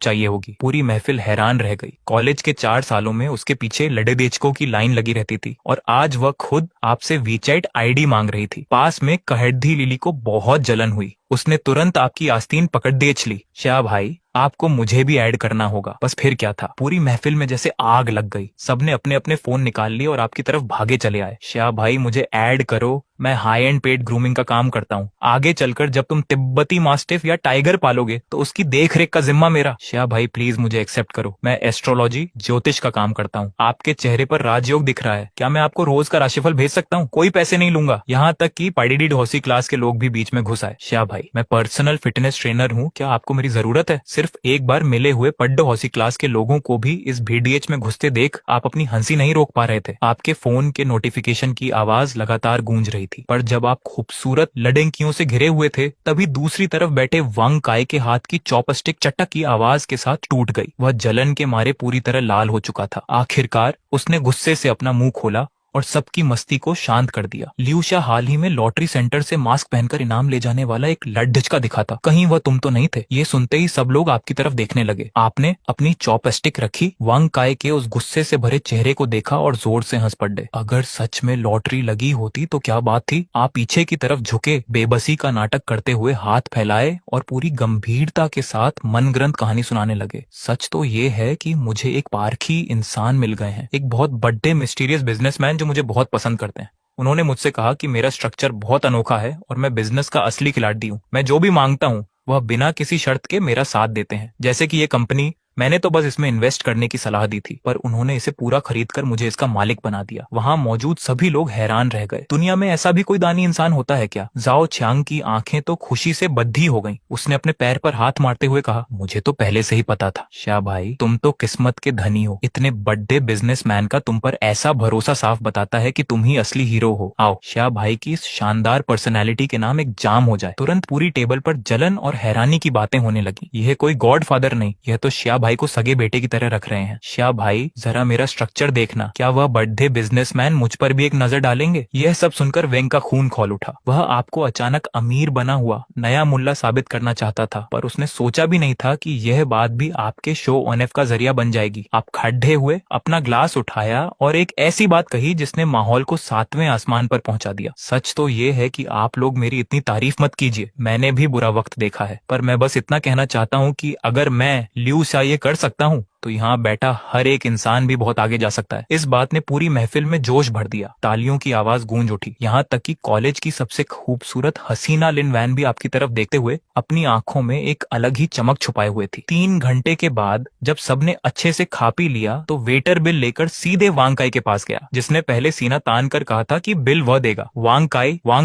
चाहिए होगी। पूरी महफिल हैरान रह गई। कॉलेज के 4 सालों में उसके पीछे लड़ेदेचकों की लाइन लगी रहती थी और आज वह खुद आपसे वीचैट आईडी मांग रही थी। पास में कहड्डी लिली को बहुत जलन हुई। उसने तुरंत आपकी आस्तीन पकड़ देच ली। श्या भाई, आपको मुझे भी ऐड करना होगा। बस फिर क्या था, पूरी महफिल में जैसे आग लग गई। सबने अपने अपने फोन निकाल लिए और आपकी तरफ भागे चले आए। श्या भाई, मुझे ऐड करो, मैं हाई एंड पेड ग्रूमिंग का काम करता हूँ। आगे चलकर जब तुम तिब्बती मास्टिफ या टाइगर पालोगे तो उसकी देख रेख का जिम्मा मेरा। श्या भाई, प्लीज मुझे एक्सेप्ट करो। मैं एस्ट्रोलॉजी ज्योतिष का काम करता हूँ। आपके चेहरे पर राजयोग दिख रहा है। क्या मैं आपको रोज का राशिफल भेज सकता हूँ? कोई पैसे नहीं लूंगा। यहाँ तक कि पाइडिडी ढोसी क्लास के लोग भी बीच में घुस आए। श्या भाई, मैं पर्सनल फिटनेस ट्रेनर हूँ, क्या आपको मेरी जरूरत है? सिर्फ एक बार मिले हुए पड्डो हौसी क्लास के लोगों को भी इस भीडीएच में घुसते देख आप अपनी हंसी नहीं रोक पा रहे थे। आपके फोन के नोटिफिकेशन की आवाज लगातार गूंज रही थी। पर जब आप खूबसूरत लड़ेंकियों से घिरे हुए थे, तभी दूसरी तरफ बैठे वांग काय के हाथ की चॉपस्टिक चटक की आवाज के साथ टूट गई। वह जलन के मारे पूरी तरह लाल हो चुका था। आखिरकार उसने गुस्से से अपना मुंह खोला और सबकी मस्ती को शांत कर दिया। लियूशा हाल ही में लॉटरी सेंटर से मास्क पहनकर इनाम ले जाने वाला एक लड्ढच का दिखा था। कहीं वह तुम तो नहीं थे? ये सुनते ही सब लोग आपकी तरफ देखने लगे। आपने अपनी चॉपस्टिक रखी, वांग काय के उस गुस्से से भरे चेहरे को देखा और जोर से हंस पड़े। अगर सच में लॉटरी लगी होती तो क्या बात थी? आप पीछे की तरफ झुके, बेबसी का नाटक करते हुए हाथ फैलाए और पूरी गंभीरता के साथ मनगढ़ंत कहानी सुनाने लगे। सच तो ये है कि मुझे एक पारखी इंसान मिल गए हैं, एक बहुत बड़े मिस्टीरियस बिजनेसमैन जो मुझे बहुत पसंद करते हैं। उन्होंने मुझसे कहा कि मेरा स्ट्रक्चर बहुत अनोखा है और मैं बिजनेस का असली खिलाड़ी हूँ। मैं जो भी मांगता हूँ वह बिना किसी शर्त के मेरा साथ देते हैं। जैसे कि ये कंपनी, मैंने तो बस इसमें इन्वेस्ट करने की सलाह दी थी, पर उन्होंने इसे पूरा खरीदकर मुझे इसका मालिक बना दिया। वहाँ मौजूद सभी लोग हैरान रह गए। दुनिया में ऐसा भी कोई दानी इंसान होता है क्या? जाओ छियांग की आंखें तो खुशी से बद्धी हो गईं। उसने अपने पैर पर हाथ मारते हुए कहा, मुझे तो पहले से ही पता था। श्या भाई, तुम तो किस्मत के धनी हो। इतने बड़े बिजनेसमैन का तुम पर ऐसा भरोसा साफ बताता है कि तुम ही असली हीरो हो। आओ, श्या भाई की इस शानदार पर्सनैलिटी के नाम एक जाम हो जाए। तुरंत पूरी टेबल पर जलन और हैरानी की बातें होने लगी। यह कोई गॉड फादर नहीं, यह तो श्या भाई को सगे बेटे की तरह रख रहे हैं। श्या भाई, जरा मेरा स्ट्रक्चर देखना। क्या वह बड़े बिजनेसमैन मुझ पर भी एक नजर डालेंगे? यह सब सुनकर वेंग का खून खौल उठा। वह आपको अचानक अमीर बना हुआ नया मुल्ला साबित करना चाहता था, पर उसने सोचा भी नहीं था कि यह बात भी आपके शो ऑन एफ का जरिया बन जाएगी। आप खड़े हुए, अपना ग्लास उठाया और एक ऐसी बात कही जिसने माहौल को 7वें आसमान पर पहुंचा दिया। सच तो ये है कि आप लोग मेरी इतनी तारीफ मत कीजिए। मैंने भी बुरा वक्त देखा है, पर मैं बस इतना कहना चाहता हूँ कि अगर मैं लियूशा ये कर सकता हूँ तो यहाँ बैठा हर एक इंसान भी बहुत आगे जा सकता है। इस बात ने पूरी महफिल में जोश भर दिया। तालियों की आवाज गूंज उठी। यहाँ तक कि कॉलेज की सबसे खूबसूरत हसीना लिन वैन भी आपकी तरफ देखते हुए अपनी आंखों में एक अलग ही चमक छुपाए हुए थी। 3 घंटे के बाद जब सबने अच्छे से खा पी लिया तो वेटर बिल लेकर सीधे वांग काई के पास गया, जिसने पहले सीना तान कर कहा था कि बिल वह देगा। वांग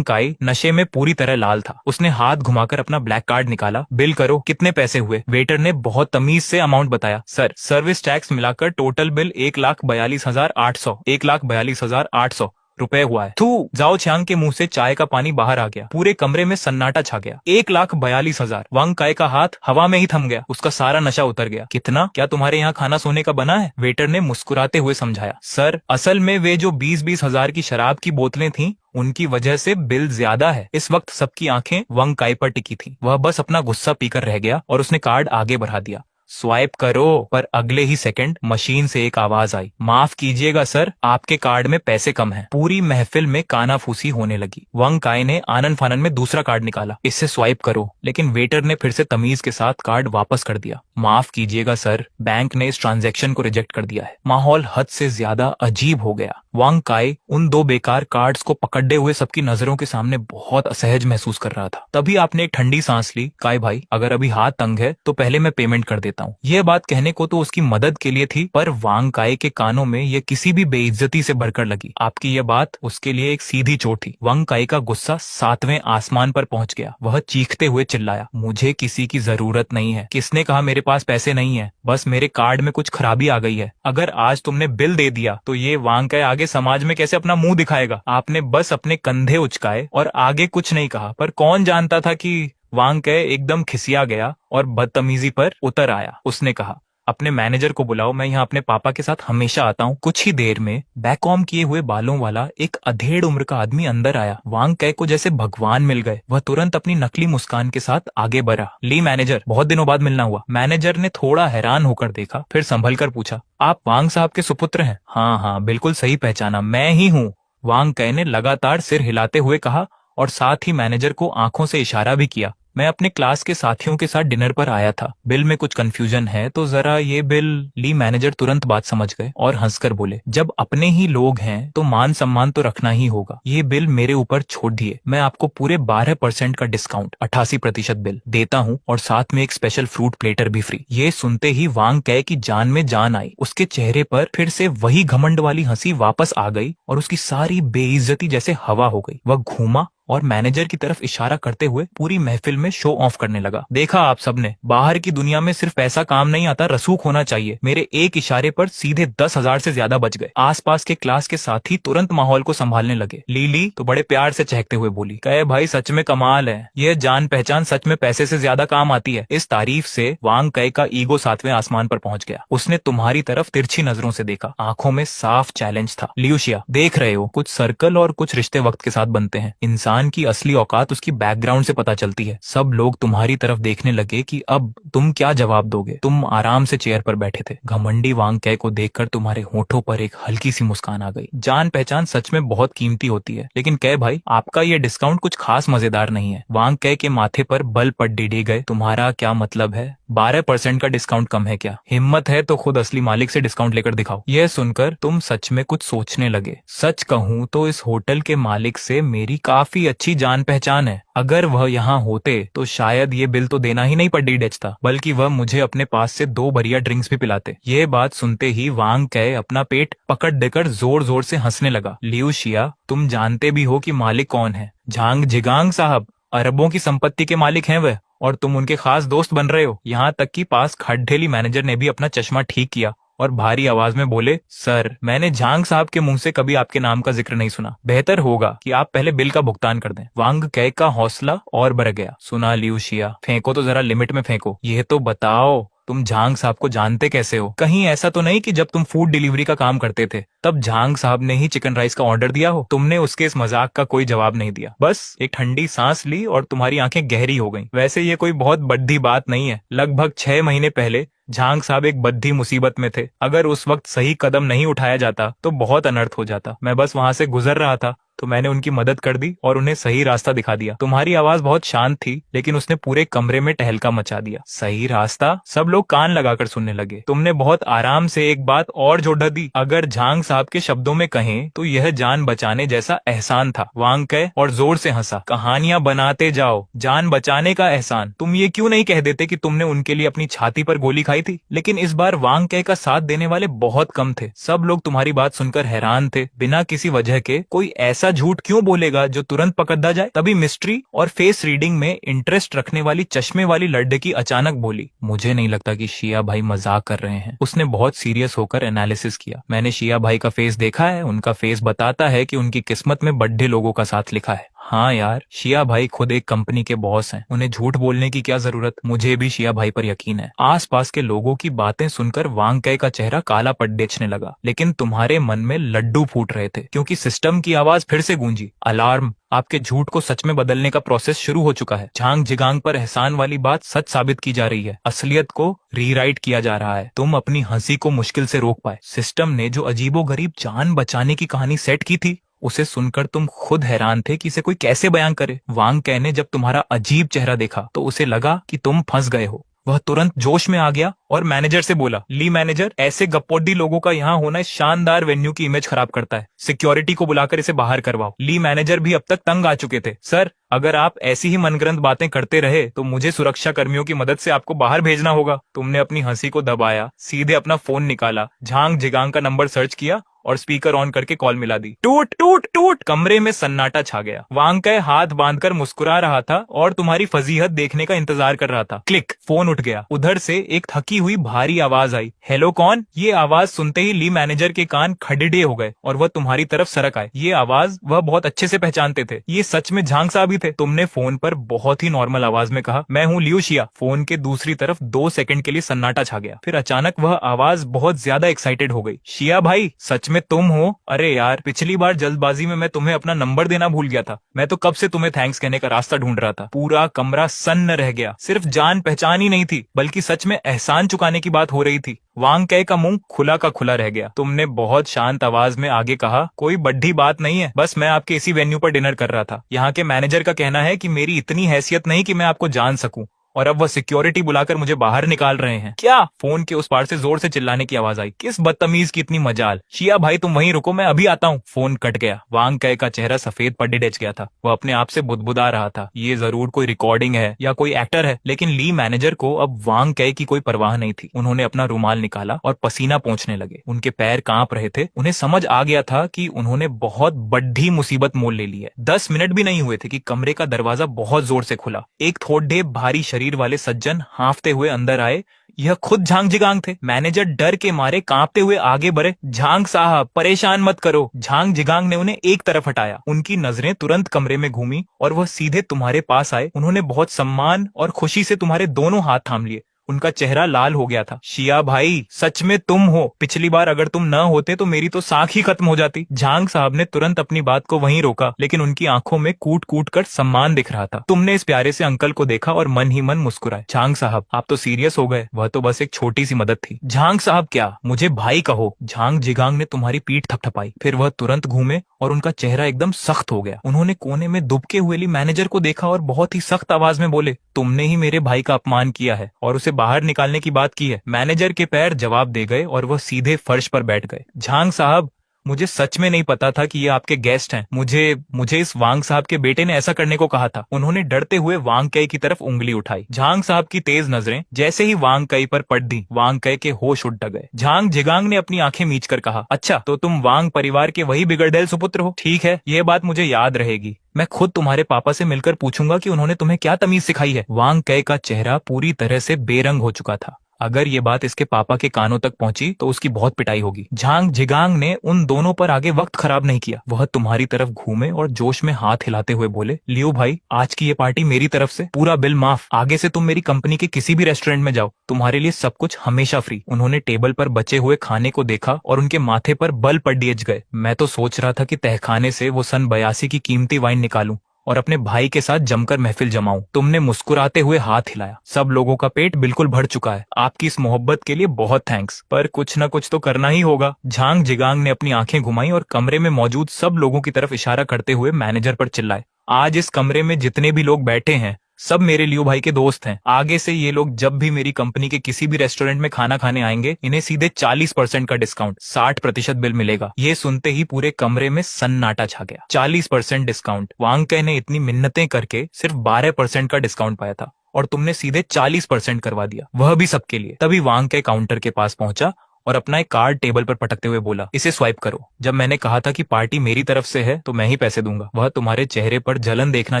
काई नशे में पूरी तरह लाल था। उसने हाथ घुमाकर अपना ब्लैक कार्ड निकाला। बिल करो, कितने पैसे हुए? वेटर ने बहुत तमीज से अमाउंट बताया। सर, सर्विस टैक्स मिलाकर टोटल बिल 1,42,800 1,42,800 रुपए हुआ है। थू! जाओ छियांग के मुंह से चाय का पानी बाहर आ गया। पूरे कमरे में सन्नाटा छा गया। 1,42,000। वांग काय का हाथ हवा में ही थम गया। उसका सारा नशा उतर गया। कितना? क्या तुम्हारे यहाँ खाना सोने का बना है? वेटर ने मुस्कुराते हुए समझाया। सर, असल में वे जो 20-20 हजार की शराब की बोतलें थीं, उनकी वजह से बिल ज्यादा है। इस वक्त सबकी आंखें वांग काय पर टिकी थी। वह बस अपना गुस्सा पीकर रह गया और उसने कार्ड आगे बढ़ा दिया। स्वाइप करो। पर अगले ही सेकंड मशीन से एक आवाज आई, माफ कीजिएगा सर, आपके कार्ड में पैसे कम हैं। पूरी महफिल में कानाफूसी होने लगी। वांग काय ने आनन फानन में दूसरा कार्ड निकाला। इससे स्वाइप करो, लेकिन वेटर ने फिर से तमीज के साथ कार्ड वापस कर दिया। माफ कीजिएगा सर, बैंक ने इस ट्रांजैक्शन को रिजेक्ट कर दिया है। माहौल हद से ज्यादा अजीब हो गया। वांग काई उन दो बेकार कार्ड्स को पकड़े हुए सबकी नजरों के सामने बहुत असहज महसूस कर रहा था। तभी आपने एक ठंडी सांस ली। काय भाई, अगर अभी हाथ तंग है तो पहले मैं पेमेंट कर देता हूँ। यह बात कहने को तो उसकी मदद के लिए थी, पर वांग काई के कानों में यह किसी भी बेइज्जती से भरकर लगी। आपकी यह बात उसके लिए एक सीधी चोट थी। वांग काई का गुस्सा 7वें आसमान पर पहुंच गया। वह चीखते हुए चिल्लाया, मुझे किसी की जरूरत नहीं है। किसने कहा मेरे पास पैसे नहीं है? बस मेरे कार्ड में कुछ खराबी आ गई है। अगर आज तुमने बिल दे दिया तो ये वांग काई आगे समाज में कैसे अपना मुंह दिखाएगा? आपने बस अपने कंधे उचकाए और आगे कुछ नहीं कहा। पर कौन जानता था कि वांग काई एकदम खिसिया गया और बदतमीजी पर उतर आया। उसने कहा, अपने मैनेजर को बुलाओ, मैं यहाँ अपने पापा के साथ हमेशा आता हूँ। कुछ ही देर में बैकॉम किए हुए बालों वाला एक अधेड़ उम्र का आदमी अंदर आया। वांग काई को जैसे भगवान मिल गए। वह तुरंत अपनी नकली मुस्कान के साथ आगे बढ़ा। ली मैनेजर, बहुत दिनों बाद मिलना हुआ। मैनेजर ने थोड़ा हैरान होकर देखा, फिर संभल कर पूछा, आप वांग साहब के सुपुत्र हैं? हाँ हाँ, बिल्कुल सही पहचाना, मैं ही हूँ। वांग काई ने लगातार सिर हिलाते हुए कहा और साथ ही मैनेजर को आंखों से इशारा भी किया। मैं अपने क्लास के साथियों के साथ डिनर पर आया था। बिल में कुछ कंफ्यूजन है तो जरा ये बिल। ली मैनेजर तुरंत बात समझ गए और हंसकर बोले, जब अपने ही लोग हैं तो मान सम्मान तो रखना ही होगा। ये बिल मेरे ऊपर छोड़ दिए, मैं आपको पूरे 12% का डिस्काउंट, 88% बिल देता हूँ और साथ में एक स्पेशल फ्रूट प्लेटर भी फ्री। ये सुनते ही वांग काई की जान में जान आई। उसके चेहरे पर फिर से वही घमंड वाली हंसी वापस आ गई और उसकी सारी बेइज्जती जैसे हवा हो गई। वह घूमा और मैनेजर की तरफ इशारा करते हुए पूरी महफिल में शो ऑफ करने लगा। देखा आप सबने, बाहर की दुनिया में सिर्फ पैसा काम नहीं आता, रसूख होना चाहिए। मेरे एक इशारे पर सीधे 10,000 से ज्यादा बच गए। आसपास के क्लास के साथी तुरंत माहौल को संभालने लगे। लीली तो बड़े प्यार से चहकते हुए बोली, कहे भाई सच में कमाल है, यह जान पहचान सच में पैसे से ज्यादा काम आती है। इस तारीफ से वांग काई का ईगो 7वें आसमान पर पहुंच गया। उसने तुम्हारी तरफ तिरछी नजरों से देखा। आंखों में साफ चैलेंज था। लियूशिया, देख रहे हो, कुछ सर्कल और कुछ रिश्ते वक्त के साथ बनते हैं। इंसान की असली औकात उसकी बैकग्राउंड से पता चलती है। सब लोग तुम्हारी तरफ देखने लगे कि अब तुम क्या जवाब दोगे। तुम आराम से चेयर पर बैठे थे। घमंडी वांग काई को देखकर तुम्हारे होठों पर एक हल्की सी मुस्कान आ गई। जान पहचान सच में बहुत कीमती होती है, लेकिन काई भाई, आपका ये डिस्काउंट कुछ खास मजेदार नहीं है। वांग काई के माथे पर बल पट डिडे गए। तुम्हारा क्या मतलब है? 12% का डिस्काउंट कम है क्या? हिम्मत है तो खुद असली मालिक से डिस्काउंट लेकर दिखाओ। यह सुनकर तुम सच में कुछ सोचने लगे। सच कहूँ तो इस होटल के मालिक से मेरी काफी अच्छी जान पहचान है। अगर वह यहाँ होते तो शायद ये बिल तो देना ही नहीं पड्डी डेचता, बल्कि वह मुझे अपने पास से 2 बढ़िया ड्रिंक्स भी पिलाते। ये बात सुनते ही वांग काई अपना पेट पकड़ देकर जोर जोर से हंसने लगा। लियूशिया, तुम जानते भी हो कि मालिक कौन है? झांग जिगांग साहब, अरबों की संपत्ति के मालिक हैं वह, और तुम उनके खास दोस्त बन रहे हो। यहाँ तक कि पास खड्ढेली मैनेजर ने भी अपना चश्मा ठीक किया और भारी आवाज में बोले, सर, मैंने झांग साहब के मुंह से कभी आपके नाम का जिक्र नहीं सुना। बेहतर होगा कि आप पहले बिल का भुगतान कर दें। वांग काई का हौसला और बढ़ गया। सुना लियूशिया, फेंको तो जरा लिमिट में फेंको। यह तो बताओ, तुम झांग साहब को जानते कैसे हो? कहीं ऐसा तो नहीं कि जब तुम फूड डिलीवरी का काम करते थे तब झांग साहब ने ही चिकन राइस का ऑर्डर दिया हो? तुमने उसके इस मजाक का कोई जवाब नहीं दिया, बस एक ठंडी सांस ली और तुम्हारी आंखें गहरी हो गईं। वैसे ये कोई बहुत बड़ी बात नहीं है। लगभग 6 महीने पहले झांग साहब एक बद्धी मुसीबत में थे। अगर उस वक्त सही कदम नहीं उठाया जाता तो बहुत अनर्थ हो जाता। मैं बस वहां से गुजर रहा था तो मैंने उनकी मदद कर दी और उन्हें सही रास्ता दिखा दिया। तुम्हारी आवाज बहुत शांत थी, लेकिन उसने पूरे कमरे में टहलका मचा दिया। सही रास्ता? सब लोग कान लगाकर सुनने लगे। तुमने बहुत आराम से एक बात और जोड़ दी। अगर झांग साहब के शब्दों में कहें तो यह जान बचाने जैसा एहसान था। वांग काई और जोर से हंसा। कहानियां बनाते जाओ, जान बचाने का एहसान। तुम ये क्यों नहीं कह देते कि तुमने उनके लिए अपनी छाती पर गोली खाई थी? लेकिन इस बार वांग काई का साथ देने वाले बहुत कम थे। सब लोग तुम्हारी बात सुनकर हैरान थे। बिना किसी वजह के कोई ऐसा झूठ क्यों बोलेगा जो तुरंत पकड़ा जाए? तभी मिस्ट्री और फेस रीडिंग में इंटरेस्ट रखने वाली चश्मे वाली लड़की अचानक बोली, मुझे नहीं लगता कि शिया भाई मजाक कर रहे हैं। उसने बहुत सीरियस होकर एनालिसिस किया। मैंने शिया भाई का फेस देखा है। उनका फेस बताता है कि उनकी किस्मत में बड्ढे लोगों का साथ लिखा है। हाँ यार, शिया भाई खुद एक कंपनी के बॉस हैं। उन्हें झूठ बोलने की क्या जरूरत? मुझे भी शिया भाई पर यकीन है। आसपास के लोगों की बातें सुनकर वांग काई का चेहरा काला पड़ बेचने लगा, लेकिन तुम्हारे मन में लड्डू फूट रहे थे, क्योंकि सिस्टम की आवाज फिर से गूंजी। अलार्म! आपके झूठ को सच में बदलने का प्रोसेस शुरू हो चुका है। झांग जिगांग पर एहसान वाली बात सच साबित की जा रही है। असलियत को रीराइट किया जा रहा है। तुम अपनी हंसी को मुश्किल से रोक पाए। सिस्टम ने जो अजीबोगरीब जान बचाने की कहानी सेट की थी, उसे सुनकर तुम खुद हैरान थे कि इसे कोई कैसे बयान करे। वांग काई ने जब तुम्हारा अजीब चेहरा देखा तो उसे लगा कि तुम फंस गए हो। वह तुरंत जोश में आ गया और मैनेजर से बोला, ली मैनेजर, ऐसे गप्पोड्डी लोगों का यहाँ होना इस शानदार वेन्यू की इमेज खराब करता है। सिक्योरिटी को बुलाकर इसे बाहर करवाओ। ली मैनेजर भी अब तक तंग आ चुके थे। सर, अगर आप ऐसी ही मनगढ़ंत बातें करते रहे तो मुझे सुरक्षा कर्मियों की मदद से आपको बाहर भेजना होगा। तुमने अपनी हंसी को दबाया, सीधे अपना फोन निकाला, झांग जिगांग का नंबर सर्च किया और स्पीकर ऑन करके कॉल मिला दी। टूट टूट टूट। कमरे में सन्नाटा छा गया। वांग कै हाथ बांधकर मुस्कुरा रहा था और तुम्हारी फजीहत देखने का इंतजार कर रहा था। क्लिक, फोन उठ गया। उधर से एक थकी हुई भारी आवाज आई, हेलो कौन? ये आवाज सुनते ही ली मैनेजर के कान खड़ेडे हो गए और वह तुम्हारी तरफ सरक आए। ये आवाज वह बहुत अच्छे से पहचानते थे। ये सच में झांग साहब ही थे। तुमने फोन पर बहुत ही नॉर्मल आवाज में कहा, मैं हूँ लियू शिया। फोन के दूसरी तरफ 2 सेकंड के लिए सन्नाटा छा गया। फिर अचानक वह आवाज बहुत ज्यादा एक्साइटेड हो गई। शिया भाई, सच में तुम हो? अरे यार, पिछली बार जल्दबाजी में मैं तुम्हें अपना नंबर देना भूल गया था। मैं तो कब से तुम्हें थैंक्स कहने का रास्ता ढूंढ रहा था। पूरा कमरा सन्न रह गया। सिर्फ जान पहचान ही नहीं थी, बल्कि सच में एहसान चुकाने की बात हो रही थी। वांग कै का मुंह खुला का खुला रह गया। तुमने बहुत शांत आवाज में आगे कहा, कोई बड्ढी बात नहीं है, बस मैं आपके इसी वेन्यू पर डिनर कर रहा था। यहाँ के मैनेजर का कहना है कि मेरी इतनी हैसियत नहीं कि मैं आपको जान सकूं, और अब वह सिक्योरिटी बुलाकर मुझे बाहर निकाल रहे हैं। क्या? फोन के उस पार से जोर से चिल्लाने की आवाज आई। किस बदतमीज की इतनी मजाल। शिया भाई, तुम वहीं रुको, मैं अभी आता हूँ। फोन कट गया। वांग कै का चेहरा सफेद पड्डे डेच गया था। वह अपने आप से बुदबुदा रहा था, ये जरूर कोई रिकॉर्डिंग है या कोई एक्टर है। लेकिन ली मैनेजर को अब वांग कै की कोई परवाह नहीं थी। उन्होंने अपना रुमाल निकाला और पसीना पोंछने लगे। उनके पैर कांप रहे थे। उन्हें समझ आ गया था कि उन्होंने बहुत बड़ी मुसीबत मोल ले ली है। 10 मिनट भी नहीं हुए थे कि कमरे का दरवाजा बहुत जोर से खुला। एक थोड़े भारी शरीर वाले सज्जन हांफते हुए अंदर आए। यह खुद झांग जिगांग थे। मैनेजर डर के मारे कांपते हुए आगे बढ़े। झांग साहब, परेशान मत करो। झांग जिगांग ने उन्हें एक तरफ हटाया। उनकी नजरें तुरंत कमरे में घूमी और वह सीधे तुम्हारे पास आए। उन्होंने बहुत सम्मान और खुशी से तुम्हारे दोनों हाथ थाम लिए। उनका चेहरा लाल हो गया था। शिया भाई, सच में तुम हो? पिछली बार अगर तुम न होते तो मेरी तो साख ही खत्म हो जाती। झांग साहब ने तुरंत अपनी बात को वहीं रोका, लेकिन उनकी आंखों में कूट कूट कर सम्मान दिख रहा था। तुमने इस प्यारे से अंकल को देखा और मन ही मन मुस्कुराए। झांग साहब, आप तो सीरियस हो गए। वह तो बस एक छोटी सी मदद थी। झांग साहब क्या, मुझे भाई कहो। झांग जिगांग ने तुम्हारी पीठ थपथपाई। फिर वह तुरंत घूमे और उनका चेहरा एकदम सख्त हो गया। उन्होंने कोने में दुबके हुए ली मैनेजर को देखा और बहुत ही सख्त आवाज में बोले, तुमने ही मेरे भाई का अपमान किया है और उसे बाहर निकालने की बात की है। मैनेजर के पैर जवाब दे गए और वह सीधे फर्श पर बैठ गए। झांग साहब, मुझे सच में नहीं पता था कि ये आपके गेस्ट हैं। मुझे इस वांग साहब के बेटे ने ऐसा करने को कहा था। उन्होंने डरते हुए वांग कै की तरफ उंगली उठाई। झांग साहब की तेज नजरें जैसे ही वांग कै पर पड़ दी, वांग कै के होश उड़ गए। झांग जिगांग ने अपनी आंखें मीच कर कहा, अच्छा, तो तुम वांग परिवार के वही बिगड़ैल सुपुत्र हो। ठीक है, यह बात मुझे याद रहेगी। मैं खुद तुम्हारे पापा से मिलकर पूछूंगा कि उन्होंने तुम्हें क्या तमीज सिखाई है। वांग कै का चेहरा पूरी तरह से बेरंग हो चुका था। अगर ये बात इसके पापा के कानों तक पहुंची तो उसकी बहुत पिटाई होगी। झांग जिगांग ने उन दोनों पर आगे वक्त खराब नहीं किया। वह तुम्हारी तरफ घूमे और जोश में हाथ हिलाते हुए बोले, लियो भाई, आज की ये पार्टी मेरी तरफ से, पूरा बिल माफ। आगे से तुम मेरी कंपनी के किसी भी रेस्टोरेंट में जाओ, तुम्हारे लिए सब कुछ हमेशा फ्री। उन्होंने टेबल पर बचे हुए खाने को देखा और उनके माथे पर बल पड़िएज गए। मैं तो सोच रहा था कि तहखाने से वो सन 82 की कीमती वाइन निकालूं और अपने भाई के साथ जमकर महफिल जमाऊं। तुमने मुस्कुराते हुए हाथ हिलाया। सब लोगों का पेट बिल्कुल भर चुका है। आपकी इस मोहब्बत के लिए बहुत थैंक्स, पर कुछ न कुछ तो करना ही होगा। झांग जिगांग ने अपनी आंखें घुमाई और कमरे में मौजूद सब लोगों की तरफ इशारा करते हुए मैनेजर पर चिल्लाए, आज इस कमरे में जितने भी लोग बैठे हैं सब मेरे लियो भाई के दोस्त हैं। आगे से ये लोग जब भी मेरी कंपनी के किसी भी रेस्टोरेंट में खाना खाने आएंगे, इन्हें सीधे 40% का डिस्काउंट, 60% बिल मिलेगा। ये सुनते ही पूरे कमरे में सन्नाटा छा गया। 40% डिस्काउंट। वांग कै ने इतनी मिन्नतें करके सिर्फ 12% का डिस्काउंट पाया था और तुमने सीधे 40% करवा दिया, वह भी सबके लिए। तभी वांग कै काउंटर के पास पहुंचा और अपना एक कार्ड टेबल पर पटकते हुए बोला, इसे स्वाइप करो। जब मैंने कहा था कि पार्टी मेरी तरफ से है तो मैं ही पैसे दूंगा। वह तुम्हारे चेहरे पर जलन देखना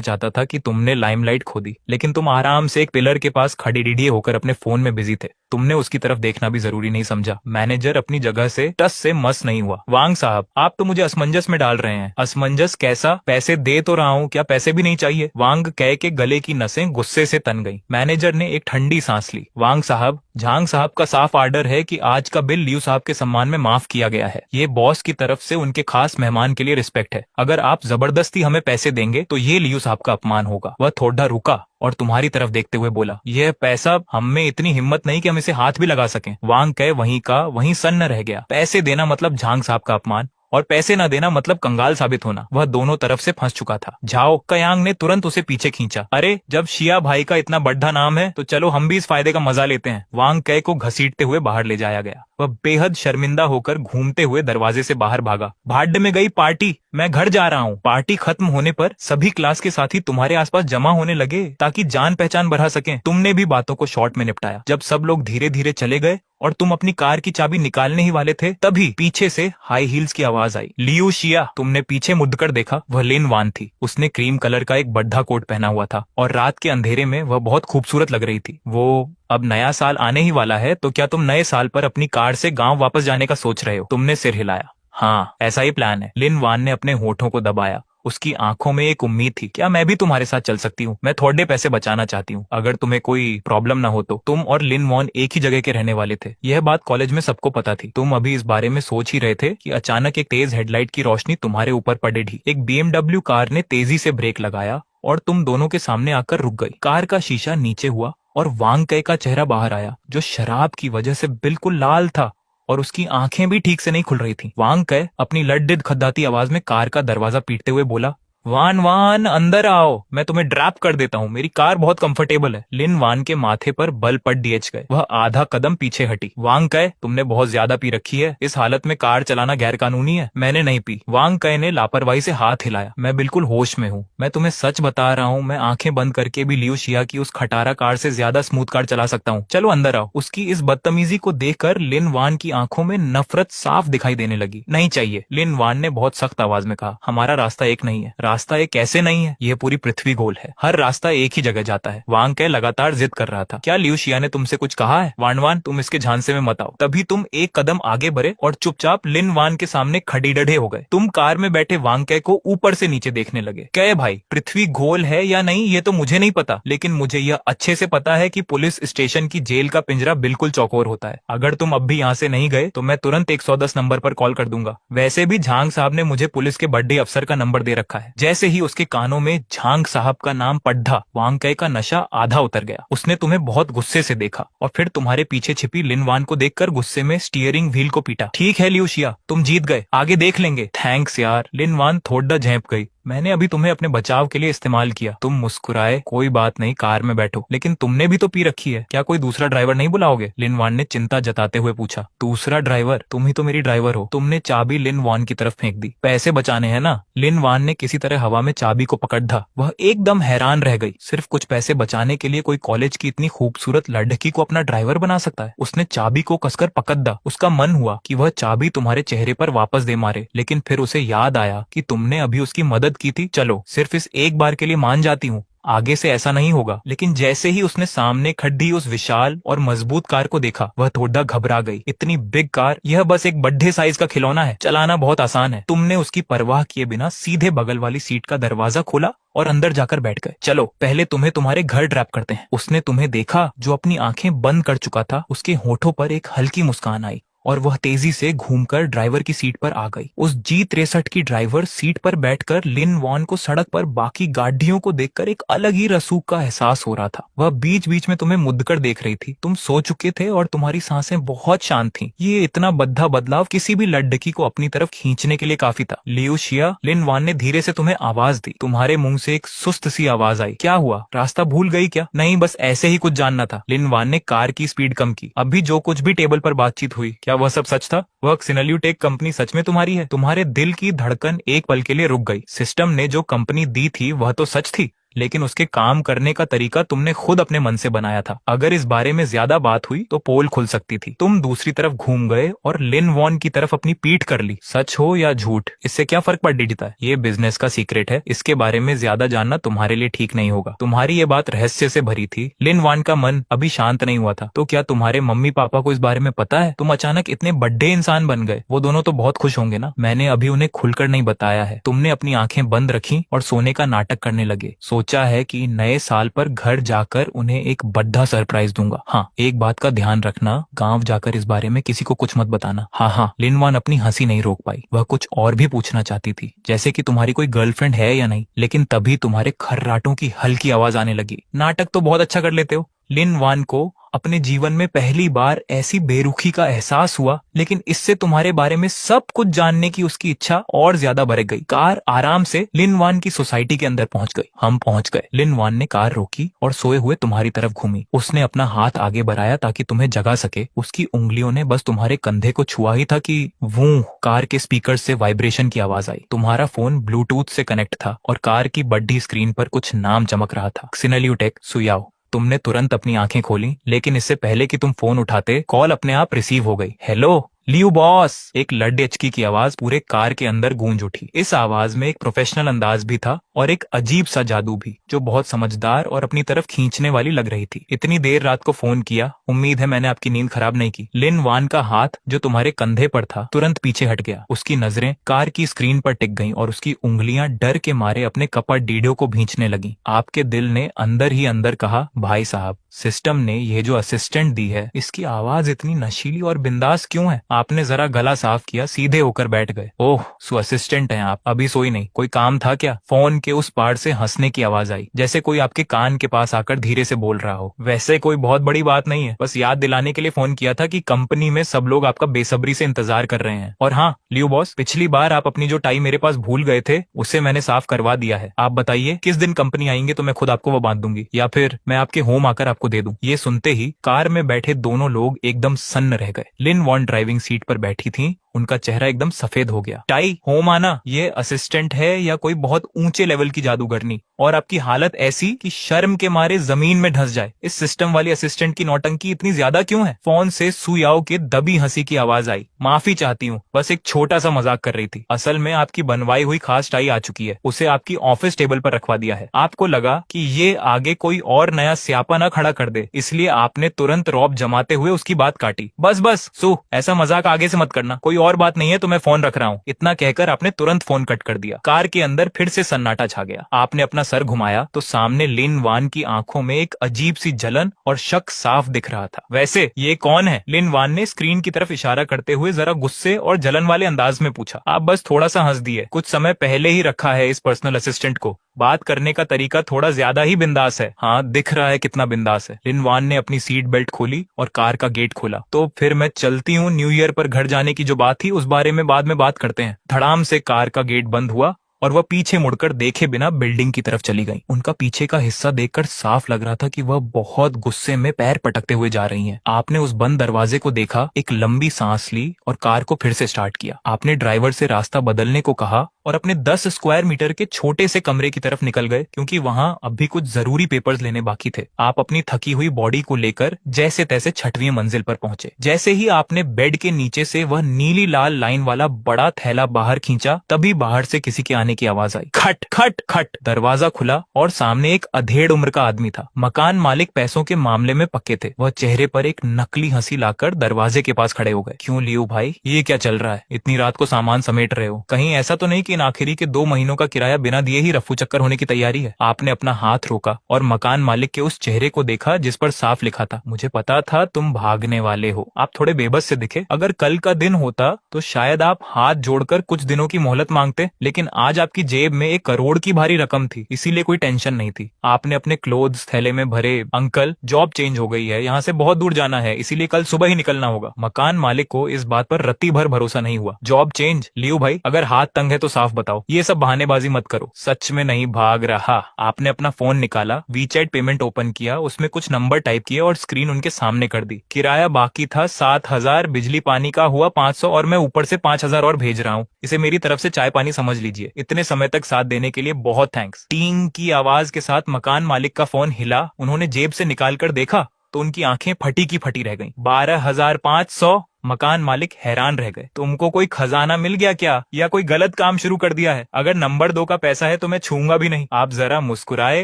चाहता था कि तुमने लाइमलाइट खो दी, लेकिन तुम आराम से एक पिलर के पास खड़ी डीडीए होकर अपने फोन में बिजी थे। तुमने उसकी तरफ देखना भी जरूरी नहीं समझा। मैनेजर अपनी जगह से टस से मस नहीं हुआ। वांग साहब, आप तो मुझे असमंजस में डाल रहे हैं। असमंजस कैसा? पैसे दे तो रहा हूँ, क्या पैसे भी नहीं चाहिए? वांग कै के गले की नसें गुस्से से तन गई। मैनेजर ने एक ठंडी सांस ली। वांग साहब, झांग साहब का साफ आर्डर है कि आज का बिल लियू साहब के सम्मान में माफ किया गया है। ये बॉस की तरफ से उनके खास मेहमान के लिए रिस्पेक्ट है। अगर आप जबरदस्ती हमें पैसे देंगे तो ये लियू साहब का अपमान होगा। वह थोड़ा रुका और तुम्हारी तरफ देखते हुए बोला, यह पैसा हम में इतनी हिम्मत नहीं कि हम इसे हाथ भी लगा सकें। वांग कै वहीं का वहीं सन्न रह गया। पैसे देना मतलब झांग साहब का अपमान और पैसे न देना मतलब कंगाल साबित होना। वह दोनों तरफ से फंस चुका था। झाओ कयांग ने तुरंत उसे पीछे खींचा। अरे जब शिया भाई का इतना बड़ा नाम है तो चलो हम भी इस फायदे का मजा लेते हैं। वांग कै को घसीटते हुए बाहर ले जाया गया। वह बेहद शर्मिंदा होकर घूमते हुए दरवाजे से बाहर भागा। भाड़ में गई पार्टी, मैं घर जा रहा हूँ। पार्टी खत्म होने पर सभी क्लास के साथी तुम्हारे आसपास जमा होने लगे ताकि जान पहचान बढ़ा सकें। तुमने भी बातों को शॉर्ट में निपटाया। जब सब लोग धीरे धीरे चले गए और तुम अपनी कार की चाबी निकालने ही वाले थे, तभी पीछे से हाई हील्स की आवाज आई। लियू शिया, तुमने पीछे मुड़कर देखा। वह लिन वान थी। उसने क्रीम कलर का एक बड्ढा कोट पहना हुआ था और रात के अंधेरे में वह बहुत खूबसूरत लग रही थी। वो अब नया साल आने ही वाला है, तो क्या तुम नए साल पर अपनी कार से गांव वापस जाने का सोच रहे हो? तुमने सिर हिलाया। हाँ, ऐसा ही प्लान है। लिन वान ने अपने होठों को दबाया। उसकी आंखों में एक उम्मीद थी। क्या मैं भी तुम्हारे साथ चल सकती हूँ? मैं थोड़े पैसे बचाना चाहती हूँ। अगर तुम्हें कोई प्रॉब्लम ना हो तो। तुम और लिन वॉन एक ही जगह के रहने वाले थे। यह बात कॉलेज में सबको पता थी। तुम अभी इस बारे में सोच ही रहे थे कि अचानक एक तेज हेडलाइट की रोशनी तुम्हारे ऊपर पड़ ढी। एक BMW कार ने तेजी से ब्रेक लगाया और तुम दोनों के सामने आकर रुक गई। कार का शीशा नीचे हुआ और वांग कै का चेहरा बाहर आया, जो शराब की वजह से बिल्कुल लाल था और उसकी आंखें भी ठीक से नहीं खुल रही थी। वांग कै अपनी लड्डिद खद्दाती आवाज में कार का दरवाजा पीटते हुए बोला, वान वान अंदर आओ, मैं तुम्हें ड्रैप कर देता हूँ। मेरी कार बहुत कंफर्टेबल है। लिन वान के माथे पर बल पट डीएच गए। वह आधा कदम पीछे हटी। वांग कै, तुमने बहुत ज्यादा पी रखी है। इस हालत में कार चलाना गैर कानूनी है। मैंने नहीं पी। वांग कै ने लापरवाही से हाथ हिलाया। मैं बिल्कुल होश में हूँ। मैं तुम्हें सच बता रहा हूँ। मैं आंखें बंद करके भी लियू शिया की उस खटारा कार से ज्यादा स्मूथ कार चला सकता हूँ। चलो अंदर आओ। उसकी इस बदतमीजी को देखकर लिन वान की आंखों में नफरत साफ दिखाई देने लगी। नहीं चाहिए, लिन वान ने बहुत सख्त आवाज में कहा। हमारा रास्ता एक नहीं है। रास्ता एक कैसे नहीं है? यह पूरी पृथ्वी गोल है। हर रास्ता एक ही जगह जाता है। वांग कै लगातार जिद कर रहा था। क्या लियू शिया ने तुमसे कुछ कहा है? वान वान, तुम इसके झांसे में मत आओ। तभी तुम एक कदम आगे बढ़े और चुपचाप लिन वान के सामने खड़ीडढ़े हो गए। तुम कार में बैठे वांग कै को ऊपर से नीचे देखने लगे। कै भाई, पृथ्वी गोल है या नहीं ये तो मुझे नहीं पता, लेकिन मुझे यह अच्छे से पता है कि पुलिस स्टेशन की जेल का पिंजरा बिल्कुल चौकोर होता है। अगर तुम अब भी यहाँ से नहीं गए तो मैं तुरंत 110 नंबर पर कॉल कर दूंगा। वैसे भी झांग साहब ने मुझे पुलिस के बड़े अफसर का नंबर दे रखा है। जैसे ही उसके कानों में झांग साहब का नाम पढ़ा, वांग कै का नशा आधा उतर गया। उसने तुम्हें बहुत गुस्से से देखा और फिर तुम्हारे पीछे छिपी लिन वान को देखकर गुस्से में स्टीयरिंग व्हील को पीटा। ठीक है लियू शिया, तुम जीत गए, आगे देख लेंगे। थैंक्स यार। लिन वान थोड़ा झेंप गई। मैंने अभी तुम्हें अपने बचाव के लिए इस्तेमाल किया। तुम मुस्कुराए। कोई बात नहीं, कार में बैठो। लेकिन तुमने भी तो पी रखी है। क्या कोई दूसरा ड्राइवर नहीं बुलाओगे? लिन वान ने चिंता जताते हुए पूछा। दूसरा ड्राइवर? तुम ही तो मेरी ड्राइवर हो। तुमने चाबी लिन वान की तरफ फेंक दी। पैसे बचाने हैं ना? लिन वान ने किसी तरह हवा में चाबी को पकड़ धा। वह एकदम हैरान रह गई। सिर्फ कुछ पैसे बचाने के लिए कोई कॉलेज की इतनी खूबसूरत लड़की को अपना ड्राइवर बना सकता है? उसने चाबी को कसकर पकड़ दा। उसका मन हुआ कि वह चाबी तुम्हारे चेहरे पर वापस दे मारे, लेकिन फिर उसे याद आया कि तुमने अभी उसकी मदद की थी। चलो, सिर्फ इस एक बार के लिए मान जाती हूँ, आगे से ऐसा नहीं होगा। लेकिन जैसे ही उसने सामने खड़ी उस विशाल और मजबूत कार को देखा, वह थोड़ा घबरा गई। इतनी बिग कार, यह बस एक बड्ढे साइज का खिलौना है। चलाना बहुत आसान है। तुमने उसकी परवाह किए बिना सीधे बगल वाली सीट का दरवाजा खोला और अंदर जाकर बैठ गए। चलो, पहले तुम्हें तुम्हारे घर ड्रॉप करते हैं। उसने तुम्हें देखा जो अपनी आंखें बंद कर चुका था। उसके होठों पर एक हल्की मुस्कान आई और वह तेजी से घूमकर ड्राइवर की सीट पर आ गई। उस G63 की ड्राइवर सीट पर बैठकर लिन वॉन को सड़क पर बाकी गाड़ियों को देखकर एक अलग ही रसूख का एहसास हो रहा था। वह बीच बीच में तुम्हें मुद्दकर देख रही थी। तुम सो चुके थे और तुम्हारी सांसें बहुत शांत थीं। ये इतना बद्धा बदलाव किसी भी लड़की को अपनी तरफ खींचने के लिए काफी था। लियू शिया, लिन वॉन ने धीरे से तुम्हें आवाज दी। तुम्हारे मुंह से एक सुस्त सी आवाज आई। क्या हुआ? रास्ता भूल गई क्या? नहीं, बस ऐसे ही कुछ जानना था। लिन वॉन ने कार की स्पीड कम की। अभी जो कुछ भी टेबल पर बातचीत हुई, क्या वह सब सच था? वह सिनेल्यूटेक कंपनी सच में तुम्हारी है? तुम्हारे दिल की धड़कन एक पल के लिए रुक गई। सिस्टम ने जो कंपनी दी थी वह तो सच थी, लेकिन उसके काम करने का तरीका तुमने खुद अपने मन से बनाया था। अगर इस बारे में ज्यादा बात हुई तो पोल खुल सकती थी। तुम दूसरी तरफ घूम गए और लिन वॉन की तरफ अपनी पीठ कर ली। सच हो या झूठ, इससे क्या फर्क पड़ देता है? ये बिजनेस का सीक्रेट है। इसके बारे में ज्यादा जानना तुम्हारे लिए ठीक नहीं होगा। तुम्हारी ये बात रहस्य से भरी थी। लिन वॉन का मन अभी शांत नहीं हुआ था। तो क्या तुम्हारे मम्मी पापा को इस बारे में पता है? तुम अचानक इतने बड़े इंसान बन गए। वो दोनों तो बहुत खुश होंगे ना? मैंने अभी उन्हें खुलकर नहीं बताया है। तुमने अपनी आंखें बंद रखी और सोने का नाटक करने लगे। सोचा है कि नए साल पर घर जाकर उन्हें एक बड़ा सरप्राइज दूंगा। हाँ, एक बात का ध्यान रखना, गांव जाकर इस बारे में किसी को कुछ मत बताना। हाँ, लिन वॉन अपनी हंसी नहीं रोक पाई। वह कुछ और भी पूछना चाहती थी, जैसे कि तुम्हारी कोई गर्लफ्रेंड है या नहीं, लेकिन तभी तुम्हारे खर्राटों की हल्की आवाज आने लगी। नाटक तो बहुत अच्छा कर लेते हो। लिन वॉन को अपने जीवन में पहली बार ऐसी बेरुखी का एहसास हुआ, लेकिन इससे तुम्हारे बारे में सब कुछ जानने की उसकी इच्छा और ज्यादा बढ़ गई। कार आराम से लिन वान की सोसाइटी के अंदर पहुंच गई। हम पहुंच गए। लिन वान ने कार रोकी और सोए हुए तुम्हारी तरफ घूमी। उसने अपना हाथ आगे बढ़ाया ताकि तुम्हें जगा सके। उसकी उंगलियों ने बस तुम्हारे कंधे को छुआ ही था कि वूं, कार के स्पीकर से वाइब्रेशन की आवाज आई। तुम्हारा फोन ब्लूटूथ से कनेक्ट था और कार की बड़ी स्क्रीन पर कुछ नाम चमक रहा था, क्सिनल्यूटेक सुयाओ। तुमने तुरंत अपनी आंखें खोली, लेकिन इससे पहले कि तुम फोन उठाते, कॉल अपने आप रिसीव हो गई। हेलो लियू बॉस, एक लड एचकी की आवाज पूरे कार के अंदर गूंज उठी। इस आवाज में एक प्रोफेशनल अंदाज भी था और एक अजीब सा जादू भी, जो बहुत समझदार और अपनी तरफ खींचने वाली लग रही थी। इतनी देर रात को फोन किया, उम्मीद है मैंने आपकी नींद खराब नहीं की। लिन वान का हाथ जो तुम्हारे कंधे पर था तुरंत पीछे हट गया। उसकी नजरें कार की स्क्रीन पर टिक गईं और उसकी उंगलियां डर के मारे अपने कपड़ डीडो को भींचने लगी। आपके दिल ने अंदर ही अंदर कहा, भाई साहब, सिस्टम ने ये जो असिस्टेंट दी है, इसकी आवाज इतनी नशीली और बिंदास क्यों है? आपने जरा गला साफ किया, सीधे होकर बैठ गए। ओह, सो असिस्टेंट हैं आप, अभी सोई नहीं? कोई काम था क्या? फोन के उस पार से हंसने की आवाज आई, जैसे कोई आपके कान के पास आकर धीरे से बोल रहा हो। वैसे कोई बहुत बड़ी बात नहीं है, बस याद दिलाने के लिए फोन किया था कि कंपनी में सब लोग आपका बेसब्री से इंतजार कर रहे हैं। और हाँ लियो बॉस, पिछली बार आप अपनी जो टाई मेरे पास भूल गए थे, उसे मैंने साफ करवा दिया है। आप बताइए किस दिन कंपनी आएंगे तो मैं खुद आपको वो बांध दूंगी, या फिर मैं आपके होम आकर आपको दे दूं। ये सुनते ही कार में बैठे दोनों लोग एकदम सन्न रह गए। लिन वॉन ड्राइविंग सीट पर बैठी थी, उनका चेहरा एकदम सफेद हो गया। टाई, होम आना, ये असिस्टेंट है या कोई बहुत ऊंचे लेवल की जादूगरनी? और आपकी हालत ऐसी कि शर्म के मारे जमीन में ढस जाए। इस सिस्टम वाली असिस्टेंट की नौटंकी इतनी ज्यादा क्यों है? फोन से सुयाओ के दबी हंसी की आवाज आई। माफी चाहती हूँ, बस एक छोटा सा मजाक कर रही थी। असल में आपकी बनवाई हुई खास टाई आ चुकी है, उसे आपकी ऑफिस टेबल पर रखवा दिया है। आपको लगा कि ये आगे कोई और नया स्यापा न खड़ा कर दे, इसलिए आपने तुरंत रौब जमाते हुए उसकी बात काटी। बस बस सु, ऐसा मजाक आगे से मत करना, कोई और बात नहीं है तो मैं फोन रख रहा हूँ। इतना कहकर आपने तुरंत फोन कट कर दिया। कार के अंदर फिर से सन्नाटा छा गया। आपने अपना सर घुमाया तो सामने लिन वान की आंखों में एक अजीब सी जलन और शक साफ दिख रहा था। वैसे ये कौन है? लिन वान ने स्क्रीन की तरफ इशारा करते हुए जरा गुस्से और जलन वाले अंदाज में पूछा। आप बस थोड़ा सा हंस दिए। कुछ समय पहले ही रखा है इस पर्सनल असिस्टेंट को। बात करने का तरीका थोड़ा ज्यादा ही बिंदास है। हाँ, दिख रहा है कितना बिंदास है। लिन वान ने अपनी सीट बेल्ट खोली और कार का गेट खोला। तो फिर मैं चलती हूँ, न्यू ईयर पर घर जाने की जो बात थी उस बारे में बाद में बात करते हैं। धड़ाम से कार का गेट बंद हुआ और वह पीछे मुड़कर देखे बिना बिल्डिंग की तरफ चली गई। उनका पीछे का हिस्सा देखकर साफ लग रहा था कि वह बहुत गुस्से में पैर पटकते हुए जा रही हैं। आपने उस बंद दरवाजे को देखा, एक लंबी सांस ली और कार को फिर से स्टार्ट किया। आपने ड्राइवर से रास्ता बदलने को कहा और अपने 10 स्क्वायर मीटर के छोटे से कमरे की तरफ निकल गए, क्योंकि वहां अभी कुछ जरूरी पेपर्स लेने बाकी थे। आप अपनी थकी हुई बॉडी को लेकर जैसे तैसे 6वीं मंजिल पर पहुंचे। जैसे ही आपने बेड के नीचे से वह नीली लाल लाइन वाला बड़ा थैला बाहर खींचा, तभी बाहर से किसी के आने की आवाज आई। खट खट खट। दरवाजा खुला और सामने एक अधेड़ उम्र का आदमी था। मकान मालिक पैसों के मामले में पक्के थे। वह चेहरे पर एक नकली हंसी लाकर दरवाजे के पास खड़े हो गए। क्यों लियो भाई, ये क्या चल रहा है? इतनी रात को सामान समेट रहे हो? कहीं ऐसा तो नहीं कि इन आखिरी के 2 महीनों का किराया बिना दिए ही रफू चक्कर होने की तैयारी है? आपने अपना हाथ रोका और मकान मालिक के उस चेहरे को देखा जिस पर साफ लिखा था, मुझे पता था तुम भागने वाले हो। आप थोड़े बेबस से दिखे। अगर कल का दिन होता तो शायद आप हाथ जोड़कर कुछ दिनों की मोहलत मांगते, लेकिन आज आपकी जेब में 1 करोड़ की भारी रकम थी, इसीलिए कोई टेंशन नहीं थी। आपने अपने क्लोथ्स थैले में भरे। अंकल, जॉब चेंज हो गई है, यहाँ से बहुत दूर जाना है, इसीलिए कल सुबह ही निकलना होगा। मकान मालिक को इस बात पर रत्ती भर भरोसा नहीं हुआ। Job change? लियो भाई, अगर हाथ तंग है तो साफ बताओ, ये सब बहानेबाजी मत करो। सच में नहीं भाग रहा। आपने अपना फोन निकाला, वीचैट पेमेंट ओपन किया, उसमें कुछ नंबर टाइप किए और स्क्रीन उनके सामने कर दी। किराया बाकी था 7,000, बिजली पानी का हुआ 500 और मैं ऊपर से 5,000 और भेज रहा हूँ। इसे मेरी तरफ से चाय पानी समझ लीजिए। इतने समय तक साथ देने के लिए बहुत थैंक्स। टींग की आवाज के साथ मकान मालिक का फोन हिला। उन्होंने जेब से निकाल कर देखा तो उनकी आंखें फटी की फटी रह गईं। 12,500। मकान मालिक हैरान रह गए। तुमको कोई खजाना मिल गया क्या, या कोई गलत काम शुरू कर दिया है? अगर नंबर 2 का पैसा है तो मैं छूंगा भी नहीं। आप जरा मुस्कुराए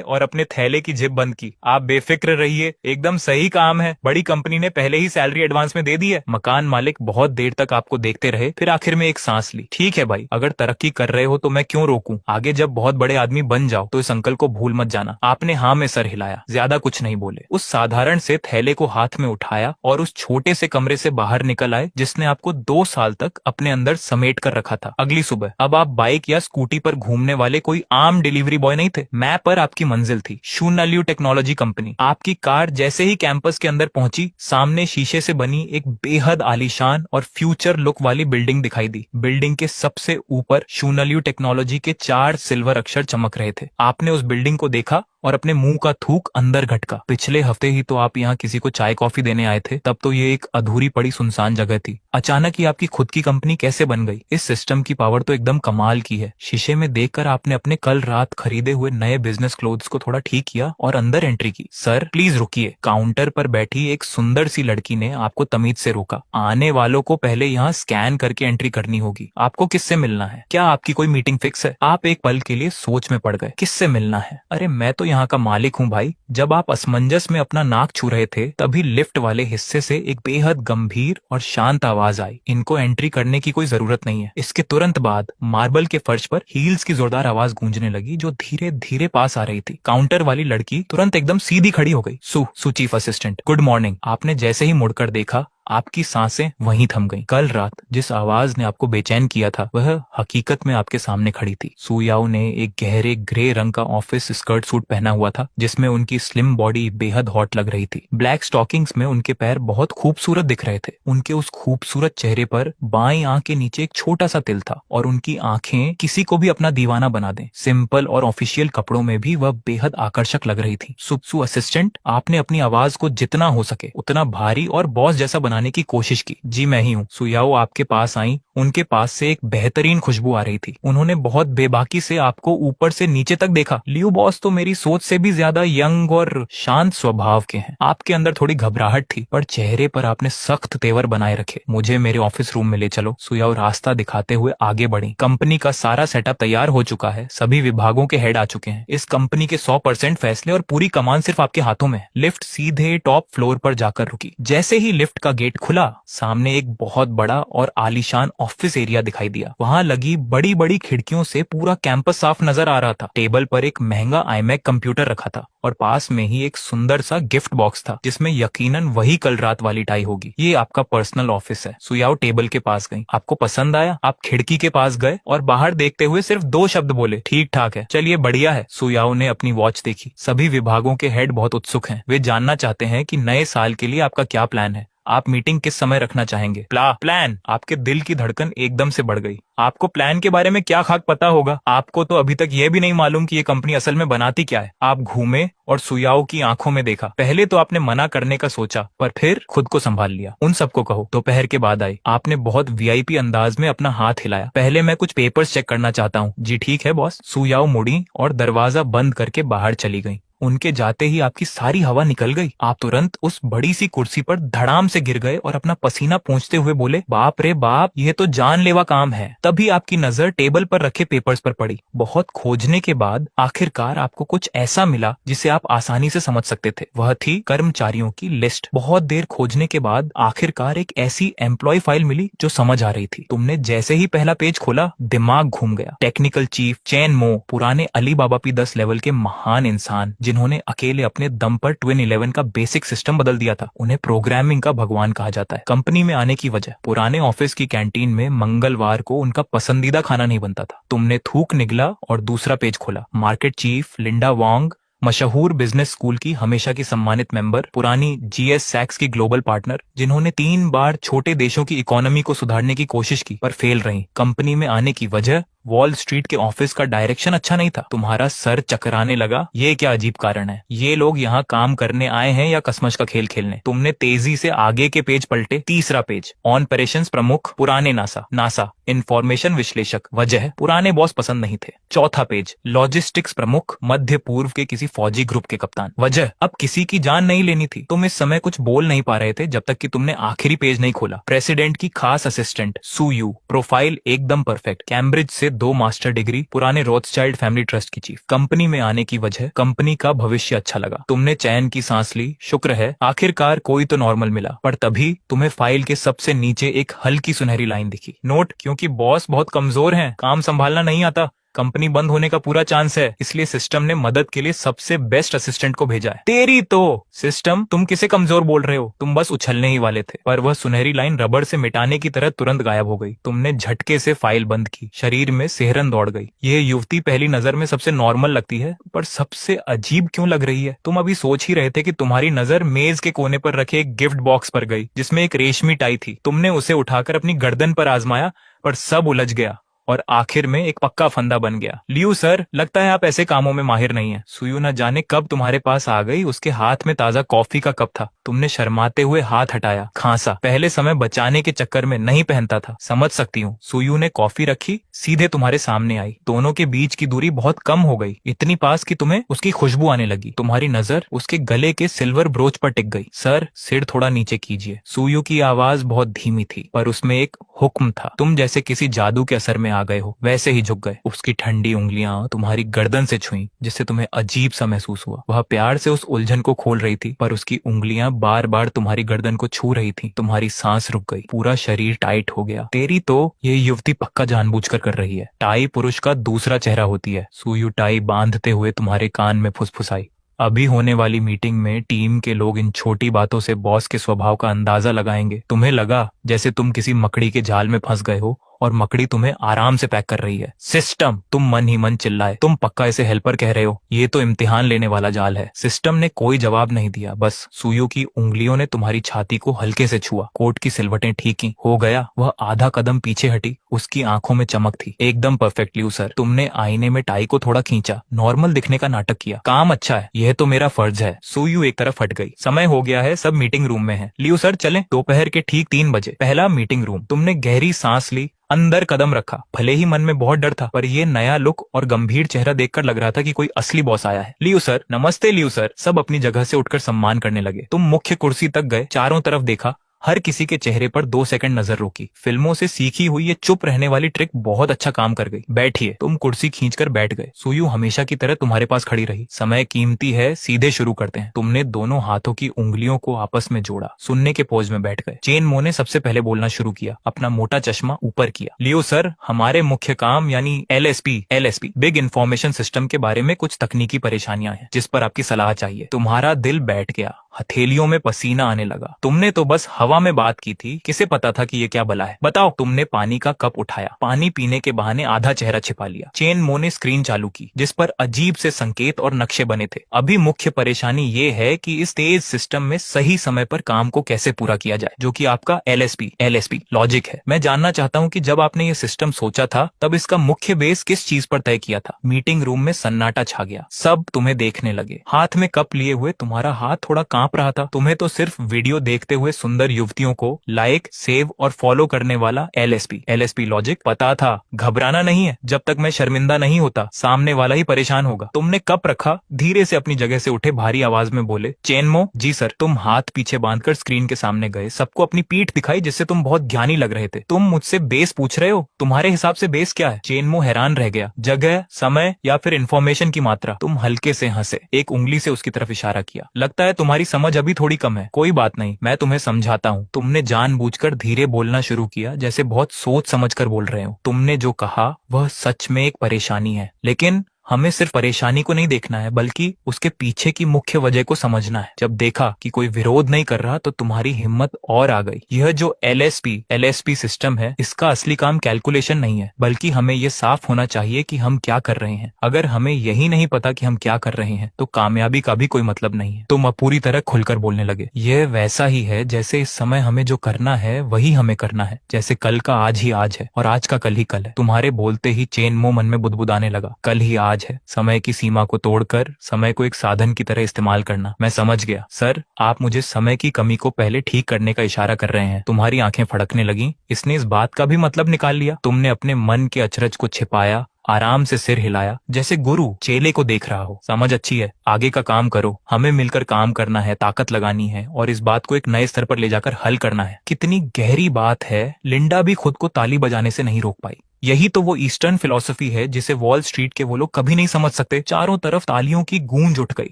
और अपने थैले की जेब बंद की। आप बेफिक्र रहिए, एकदम सही काम है। बड़ी कंपनी ने पहले ही सैलरी एडवांस में दे दी है। मकान मालिक बहुत देर तक आपको देखते रहे, फिर आखिर में एक सांस ली। ठीक है भाई, अगर तरक्की कर रहे हो तो मैं क्यों रोकूं? आगे जब बहुत बड़े आदमी बन जाओ तो इस अंकल को भूल मत जाना। आपने हाँ में सर हिलाया, ज्यादा कुछ नहीं बोले। उस साधारण से थैले को हाथ में उठाया और उस छोटे से कमरे से बाहर निकल लाए जिसने आपको 2 साल तक अपने अंदर समेट कर रखा था। अगली सुबह अब आप बाइक या स्कूटी पर घूमने वाले कोई आम डिलीवरी बॉय नहीं थे। मैप पर आपकी मंजिल थी, शून्यल्यू टेक्नोलॉजी कंपनी। आपकी कार जैसे ही कैंपस के अंदर पहुंची, सामने शीशे से बनी एक बेहद आलीशान और फ्यूचर लुक वाली बिल्डिंग दिखाई दी। बिल्डिंग के सबसे ऊपर शून्यल्यू टेक्नोलॉजी के 4 सिल्वर अक्षर चमक रहे थे। आपने उस बिल्डिंग को देखा और अपने मुंह का थूक अंदर घटका। पिछले हफ्ते ही तो आप यहाँ किसी को चाय कॉफी देने आए थे, तब तो ये एक अधूरी पड़ी सुनसान जगह थी। अचानक ही आपकी खुद की कंपनी कैसे बन गई? इस सिस्टम की पावर तो एकदम कमाल की है। शीशे में देखकर आपने अपने कल रात खरीदे हुए नए बिजनेस क्लोथ्स को थोड़ा ठीक किया और अंदर एंट्री की। सर प्लीज रुकिए। काउंटर पर बैठी एक सुंदर सी लड़की ने आपको तमीज से रोका। आने वालों को पहले यहाँ स्कैन करके एंट्री करनी होगी। आपको किससे मिलना है? क्या आपकी कोई मीटिंग फिक्स है? आप एक पल के लिए सोच में पड़ गए। किससे मिलना है? अरे मैं तो यहाँ का मालिक हूँ भाई। जब आप असमंजस में अपना नाक छू रहे थे, तभी लिफ्ट वाले हिस्से से एक बेहद गंभीर और शांत आवाज आई। इनको एंट्री करने की कोई जरूरत नहीं है। इसके तुरंत बाद मार्बल के फर्श पर हील्स की जोरदार आवाज गूंजने लगी, जो धीरे धीरे पास आ रही थी। काउंटर वाली लड़की तुरंत एकदम सीधी खड़ी हो गई। सू चीफ असिस्टेंट, गुड मॉर्निंग। आपने जैसे ही मुड़कर देखा, आपकी सांसें वहीं थम गईं। कल रात जिस आवाज ने आपको बेचैन किया था, वह हकीकत में आपके सामने खड़ी थी। सू याओ ने एक गहरे ग्रे रंग का ऑफिस स्कर्ट सूट पहना हुआ था, जिसमें उनकी स्लिम बॉडी बेहद हॉट लग रही थी। ब्लैक स्टॉकिंग्स में उनके पैर बहुत खूबसूरत दिख रहे थे। उनके उस खूबसूरत चेहरे पर बाईं आंख के नीचे एक छोटा सा तिल था, और उनकी आंखें किसी को भी अपना दीवाना बना दें। सिंपल और ऑफिशियल कपड़ों में भी वह बेहद आकर्षक लग रही थी। सू असिस्टेंट, आपने अपनी आवाज को जितना हो सके उतना भारी और बॉस जैसा बनाने की कोशिश की। जी मैं ही हूँ। सू याओ आपके पास आई। उनके पास से एक बेहतरीन खुशबू आ रही थी। उन्होंने बहुत बेबाकी से आपको ऊपर से नीचे तक देखा। लियू बॉस तो मेरी सोच से भी ज्यादा यंग और शांत स्वभाव के हैं। आपके अंदर थोड़ी घबराहट थी, पर चेहरे पर आपने सख्त तेवर बनाए रखे। मुझे मेरे ऑफिस रूम में ले चलो। सू याओ रास्ता दिखाते हुए आगे बढ़ी। कंपनी का सारा सेटअप तैयार हो चुका है। सभी विभागों के हेड आ चुके हैं। इस कंपनी के 100% फैसले और पूरी कमान सिर्फ आपके हाथों में है। लिफ्ट सीधे टॉप फ्लोर पर जाकर रुकी। जैसे ही लिफ्ट का गेट खुला, सामने एक बहुत बड़ा और आलीशान ऑफिस एरिया दिखाई दिया। वहां लगी बड़ी बड़ी खिड़कियों से पूरा कैंपस साफ नजर आ रहा था। टेबल पर एक महंगा iMac कंप्यूटर रखा था, और पास में ही एक सुंदर सा गिफ्ट बॉक्स था, जिसमें यकीनन वही कल रात वाली टाई होगी। ये आपका पर्सनल ऑफिस है। सू याओ टेबल के पास गई। आपको पसंद आया? आप खिड़की के पास गए और बाहर देखते हुए सिर्फ 2 शब्द बोले, ठीक ठाक है। चलिए बढ़िया है। सू याओ ने अपनी वॉच देखी। सभी विभागों के हेड बहुत उत्सुक हैं। वे जानना चाहते हैं कि नए साल के लिए आपका क्या प्लान है। आप मीटिंग किस समय रखना चाहेंगे? प्लान? आपके दिल की धड़कन एकदम से बढ़ गई। आपको प्लान के बारे में क्या खाक पता होगा? आपको तो अभी तक यह भी नहीं मालूम कि ये कंपनी असल में बनाती क्या है। आप घूमे और सू याओ की आंखों में देखा। पहले तो आपने मना करने का सोचा, पर फिर खुद को संभाल लिया। उन सबको कहो। दोपहर के बाद आई। आपने बहुत वीआईपी अंदाज में अपना हाथ हिलाया। पहले मैं कुछ पेपर्स चेक करना चाहता हूँ। जी ठीक है बॉस। सू याओ मुड़ी और दरवाजा बंद करके बाहर चली गई। उनके जाते ही आपकी सारी हवा निकल गई। आप तुरंत उस बड़ी सी कुर्सी पर धड़ाम से गिर गए और अपना पसीना पोंछते हुए बोले, बाप रे बाप, यह तो जानलेवा काम है। तभी आपकी नजर टेबल पर रखे पेपर्स पर पड़ी। बहुत खोजने के बाद आखिरकार आपको कुछ ऐसा मिला जिसे आप आसानी से समझ सकते थे। वह थी कर्मचारियों की लिस्ट। बहुत देर खोजने के बाद आखिरकार एक ऐसी एम्प्लॉय फाइल मिली जो समझ आ रही थी। तुमने जैसे ही पहला पेज खोला, दिमाग घूम गया। टेक्निकल चीफ चैन मो, पुराने अली बाबा P10 लेवल के महान इंसान, जिन्होंने अकेले अपने दम पर ट्विन 11 का बेसिक सिस्टम बदल दिया था। उन्हें प्रोग्रामिंग का भगवान कहा जाता है। कंपनी में आने की वजह, पुराने ऑफिस की कैंटीन में मंगलवार को उनका पसंदीदा खाना नहीं बनता था। तुमने थूक निगला और दूसरा पेज खोला। मार्केट चीफ लिंडा वांग, मशहूर बिजनेस स्कूल की हमेशा की सम्मानित मेंबर, पुरानी GS सैक्स की ग्लोबल पार्टनर, जिन्होंने 3 बार छोटे देशों की इकोनॉमी को सुधारने की कोशिश की पर फेल रही। कंपनी में आने की वजह, वॉल स्ट्रीट के ऑफिस का डायरेक्शन अच्छा नहीं था। तुम्हारा सर चकराने लगा। ये क्या अजीब कारण है? ये लोग यहाँ काम करने आए हैं या कसमस का खेल खेलने? तुमने तेजी से आगे के पेज पलटे। तीसरा पेज, ऑपरेशंस प्रमुख, पुराने नासा इंफॉर्मेशन विश्लेषक, वजह पुराने बॉस पसंद नहीं थे। चौथा पेज, लॉजिस्टिक्स प्रमुख, मध्य पूर्व के किसी फौजी ग्रुप के कप्तान, वजह अब किसी की जान नहीं लेनी थी। तुम इस समय कुछ बोल नहीं पा रहे थे जब तक कि तुमने आखिरी पेज नहीं खोला। प्रेसिडेंट की खास असिस्टेंट सू यू, प्रोफाइल एकदम परफेक्ट, कैम्ब्रिज से 2 मास्टर डिग्री, पुराने रोथस्चाइल्ड फैमिली ट्रस्ट की चीफ। कंपनी में आने की वजह, कंपनी का भविष्य अच्छा लगा। तुमने चैन की सांस ली। शुक्र है आखिरकार कोई तो नॉर्मल मिला। पर तभी तुम्हें फाइल के सबसे नीचे एक हल्की सुनहरी लाइन दिखी। नोट, क्योंकि बॉस बहुत कमजोर हैं, काम संभालना नहीं आता, कंपनी बंद होने का पूरा चांस है, इसलिए सिस्टम ने मदद के लिए सबसे बेस्ट असिस्टेंट को भेजा है। तेरी तो सिस्टम, तुम किसे कमजोर बोल रहे हो? तुम बस उछलने ही वाले थे, पर वह सुनहरी लाइन रबड़ से मिटाने की तरह तुरंत गायब हो गई। तुमने झटके से फाइल बंद की, शरीर में सिहरन दौड़ गई। यह युवती पहली नजर में सबसे नॉर्मल लगती है, पर सबसे अजीब क्यों लग रही है? तुम अभी सोच ही रहे थे कि तुम्हारी नजर मेज के कोने पर रखे एक गिफ्ट बॉक्स पर गई, जिसमें एक रेशमी टाई थी। तुमने उसे उठाकर अपनी गर्दन पर आजमाया, पर सब उलझ गया और आखिर में एक पक्का फंदा बन गया। लियू सर, लगता है आप ऐसे कामों में माहिर नहीं है। सुयू न जाने कब तुम्हारे पास आ गई, उसके हाथ में ताजा कॉफी का कप था। तुमने शर्माते हुए हाथ हटाया, खांसा। पहले समय बचाने के चक्कर में नहीं पहनता था, समझ सकती हूँ। सुयू ने कॉफी रखी, सीधे तुम्हारे सामने आई। दोनों के बीच की दूरी बहुत कम हो गई, इतनी पास कि तुम्हें उसकी खुशबू आने लगी। तुम्हारी नजर उसके गले के सिल्वर ब्रोच पर टिक गई। सर, सिर थोड़ा नीचे कीजिए। सुयू की आवाज बहुत धीमी थी, पर उसमें एक हुक्म था। तुम जैसे किसी जादू के असर में आ गए हो, वैसे ही झुक गए। उसकी ठंडी उंगलियां तुम्हारी गर्दन से छुई, जिससे तुम्हें अजीब सा महसूस हुआ। वह प्यार से उस उलझन को खोल रही थी, पर उसकी उंगलियां बार बार तुम्हारी गर्दन को छू रही थी। तुम्हारी सांस रुक गई, पूरा शरीर टाइट हो गया। तेरी तो ये युवती पक्का जानबूझकर कर रही है। टाई पुरुष का दूसरा चेहरा होती है। सुयू टाई बांधते हुए तुम्हारे कान में फुसफुसाई। अभी होने वाली मीटिंग में टीम के लोग इन छोटी बातों से बॉस के स्वभाव का अंदाजा लगाएंगे। तुम्हें लगा जैसे तुम किसी मकड़ी के जाल में फंस गए हो और मकड़ी तुम्हें आराम से पैक कर रही है। सिस्टम, तुम मन ही मन चिल्लाए। तुम पक्का इसे हेल्पर कह रहे हो? ये तो इम्तिहान लेने वाला जाल है। सिस्टम ने कोई जवाब नहीं दिया, बस सुयू की उंगलियों ने तुम्हारी छाती को हल्के से छुआ। कोट की सिलवटें ठीक की। हो गया। वह आधा कदम पीछे हटी, उसकी आंखों में चमक थी। एकदम परफेक्टली सर। तुमने आईने में टाई को थोड़ा खींचा, नॉर्मल दिखने का नाटक किया। काम अच्छा है, यह तो मेरा फर्ज है। सुयू एक तरफ हट गई। समय हो गया है, सब मीटिंग रूम में है। लियू सर चलें। दोपहर के ठीक 3 बजे पहला मीटिंग रूम। तुमने गहरी सांस ली, अंदर कदम रखा। भले ही मन में बहुत डर था, पर ये नया लुक और गंभीर चेहरा देखकर लग रहा था कि कोई असली बॉस आया है। लियू सर, नमस्ते लियू सर। सब अपनी जगह से उठकर सम्मान करने लगे। तुम मुख्य कुर्सी तक गए, चारों तरफ देखा, हर किसी के चेहरे पर 2 सेकंड नजर रोकी। फिल्मों से सीखी हुई ये चुप रहने वाली ट्रिक बहुत अच्छा काम कर गई। बैठिए। तुम कुर्सी खींचकर बैठ गए। सुयू हमेशा की तरह तुम्हारे पास खड़ी रही। समय कीमती है, सीधे शुरू करते हैं। तुमने दोनों हाथों की उंगलियों को आपस में जोड़ा, सुनने के पोज में बैठ गए। चेन मो ने सबसे पहले बोलना शुरू किया, अपना मोटा चश्मा ऊपर किया। लियो सर, हमारे मुख्य काम यानी एलएसपी बिग इंफॉर्मेशन सिस्टम के बारे में कुछ तकनीकी परेशानियां हैं, जिस पर आपकी सलाह चाहिए। तुम्हारा दिल बैठ गया, हथेलियों में पसीना आने लगा। तुमने तो बस हवा में बात की थी, किसे पता था कि ये क्या बला है। बताओ। तुमने पानी का कप उठाया, पानी पीने के बहाने आधा चेहरा छिपा लिया। चेन मो ने स्क्रीन चालू की, जिस पर अजीब से संकेत और नक्शे बने थे। अभी मुख्य परेशानी ये है कि इस तेज सिस्टम में सही समय पर काम को कैसे पूरा किया जाए, जो कि आपका एलएसपी लॉजिक है। मैं जानना चाहता हूँ कि जब आपने ये सिस्टम सोचा था, तब इसका मुख्य बेस किस चीज पर तय किया था। मीटिंग रूम में सन्नाटा छा गया। सब तुम्हें देखने लगे। हाथ में कप लिए हुए तुम्हारा हाथ थोड़ा कांप रहा था। तुम्हें तो सिर्फ वीडियो देखते हुए सुंदर युवतियों को लाइक, सेव और फॉलो करने वाला एलएसपी लॉजिक पता था। घबराना नहीं है, जब तक मैं शर्मिंदा नहीं होता, सामने वाला ही परेशान होगा। तुमने कप रखा, धीरे से अपनी जगह से उठे, भारी आवाज में बोले, चेनमो। जी सर। तुम हाथ पीछे बांधकर स्क्रीन के सामने गए, सबको अपनी पीठ दिखाई, जिससे तुम बहुत ज्ञानी लग रहे थे। तुम मुझसे बेस पूछ रहे हो? तुम्हारे हिसाब से बेस क्या है? चेनमो हैरान रह गया। जगह, समय या फिर इंफॉर्मेशन की मात्रा। तुम हल्के से हंसे, एक उंगली से उसकी तरफ इशारा किया। लगता है तुम्हारी समझ अभी थोड़ी कम है। कोई बात नहीं, मैं तुम्हें समझाता हूँ। तुमने जानबूझकर धीरे बोलना शुरू किया, जैसे बहुत सोच समझकर बोल रहे हो। तुमने जो कहा वह सच में एक परेशानी है, लेकिन हमें सिर्फ परेशानी को नहीं देखना है, बल्कि उसके पीछे की मुख्य वजह को समझना है। जब देखा कि कोई विरोध नहीं कर रहा, तो तुम्हारी हिम्मत और आ गई। यह जो एलएसपी सिस्टम है, इसका असली काम कैलकुलेशन नहीं है, बल्कि हमें यह साफ होना चाहिए कि हम क्या कर रहे हैं। अगर हमें यही नहीं पता कि हम क्या कर रहे हैं, तो कामयाबी का भी कोई मतलब नहीं है। तुम अब पूरी तरह खुलकर बोलने लगे। यह वैसा ही है जैसे इस समय हमें जो करना है वही हमें करना है, जैसे कल का आज ही आज है और आज का कल ही कल है। तुम्हारे बोलते ही चेनमो मन में बुदबुदाने लगा। कल ही आज है, समय की सीमा को तोड़कर समय को एक साधन की तरह इस्तेमाल करना। मैं समझ गया सर, आप मुझे समय की कमी को पहले ठीक करने का इशारा कर रहे हैं। तुम्हारी आंखें फड़कने लगी। इसने इस बात का भी मतलब निकाल लिया। तुमने अपने मन के अचरज को छिपाया, आराम से सिर हिलाया, जैसे गुरु चेले को देख रहा हो। समझ अच्छी है, आगे का काम करो। हमें मिलकर काम करना है, ताकत लगानी है और इस बात को एक नए स्तर पर ले जाकर हल करना है। कितनी गहरी बात है। लिंडा भी खुद को ताली बजाने से नहीं रोक पाई। यही तो वो ईस्टर्न फिलॉसफी है जिसे वॉल स्ट्रीट के वो लोग कभी नहीं समझ सकते। चारों तरफ तालियों की गूंज उठ गई।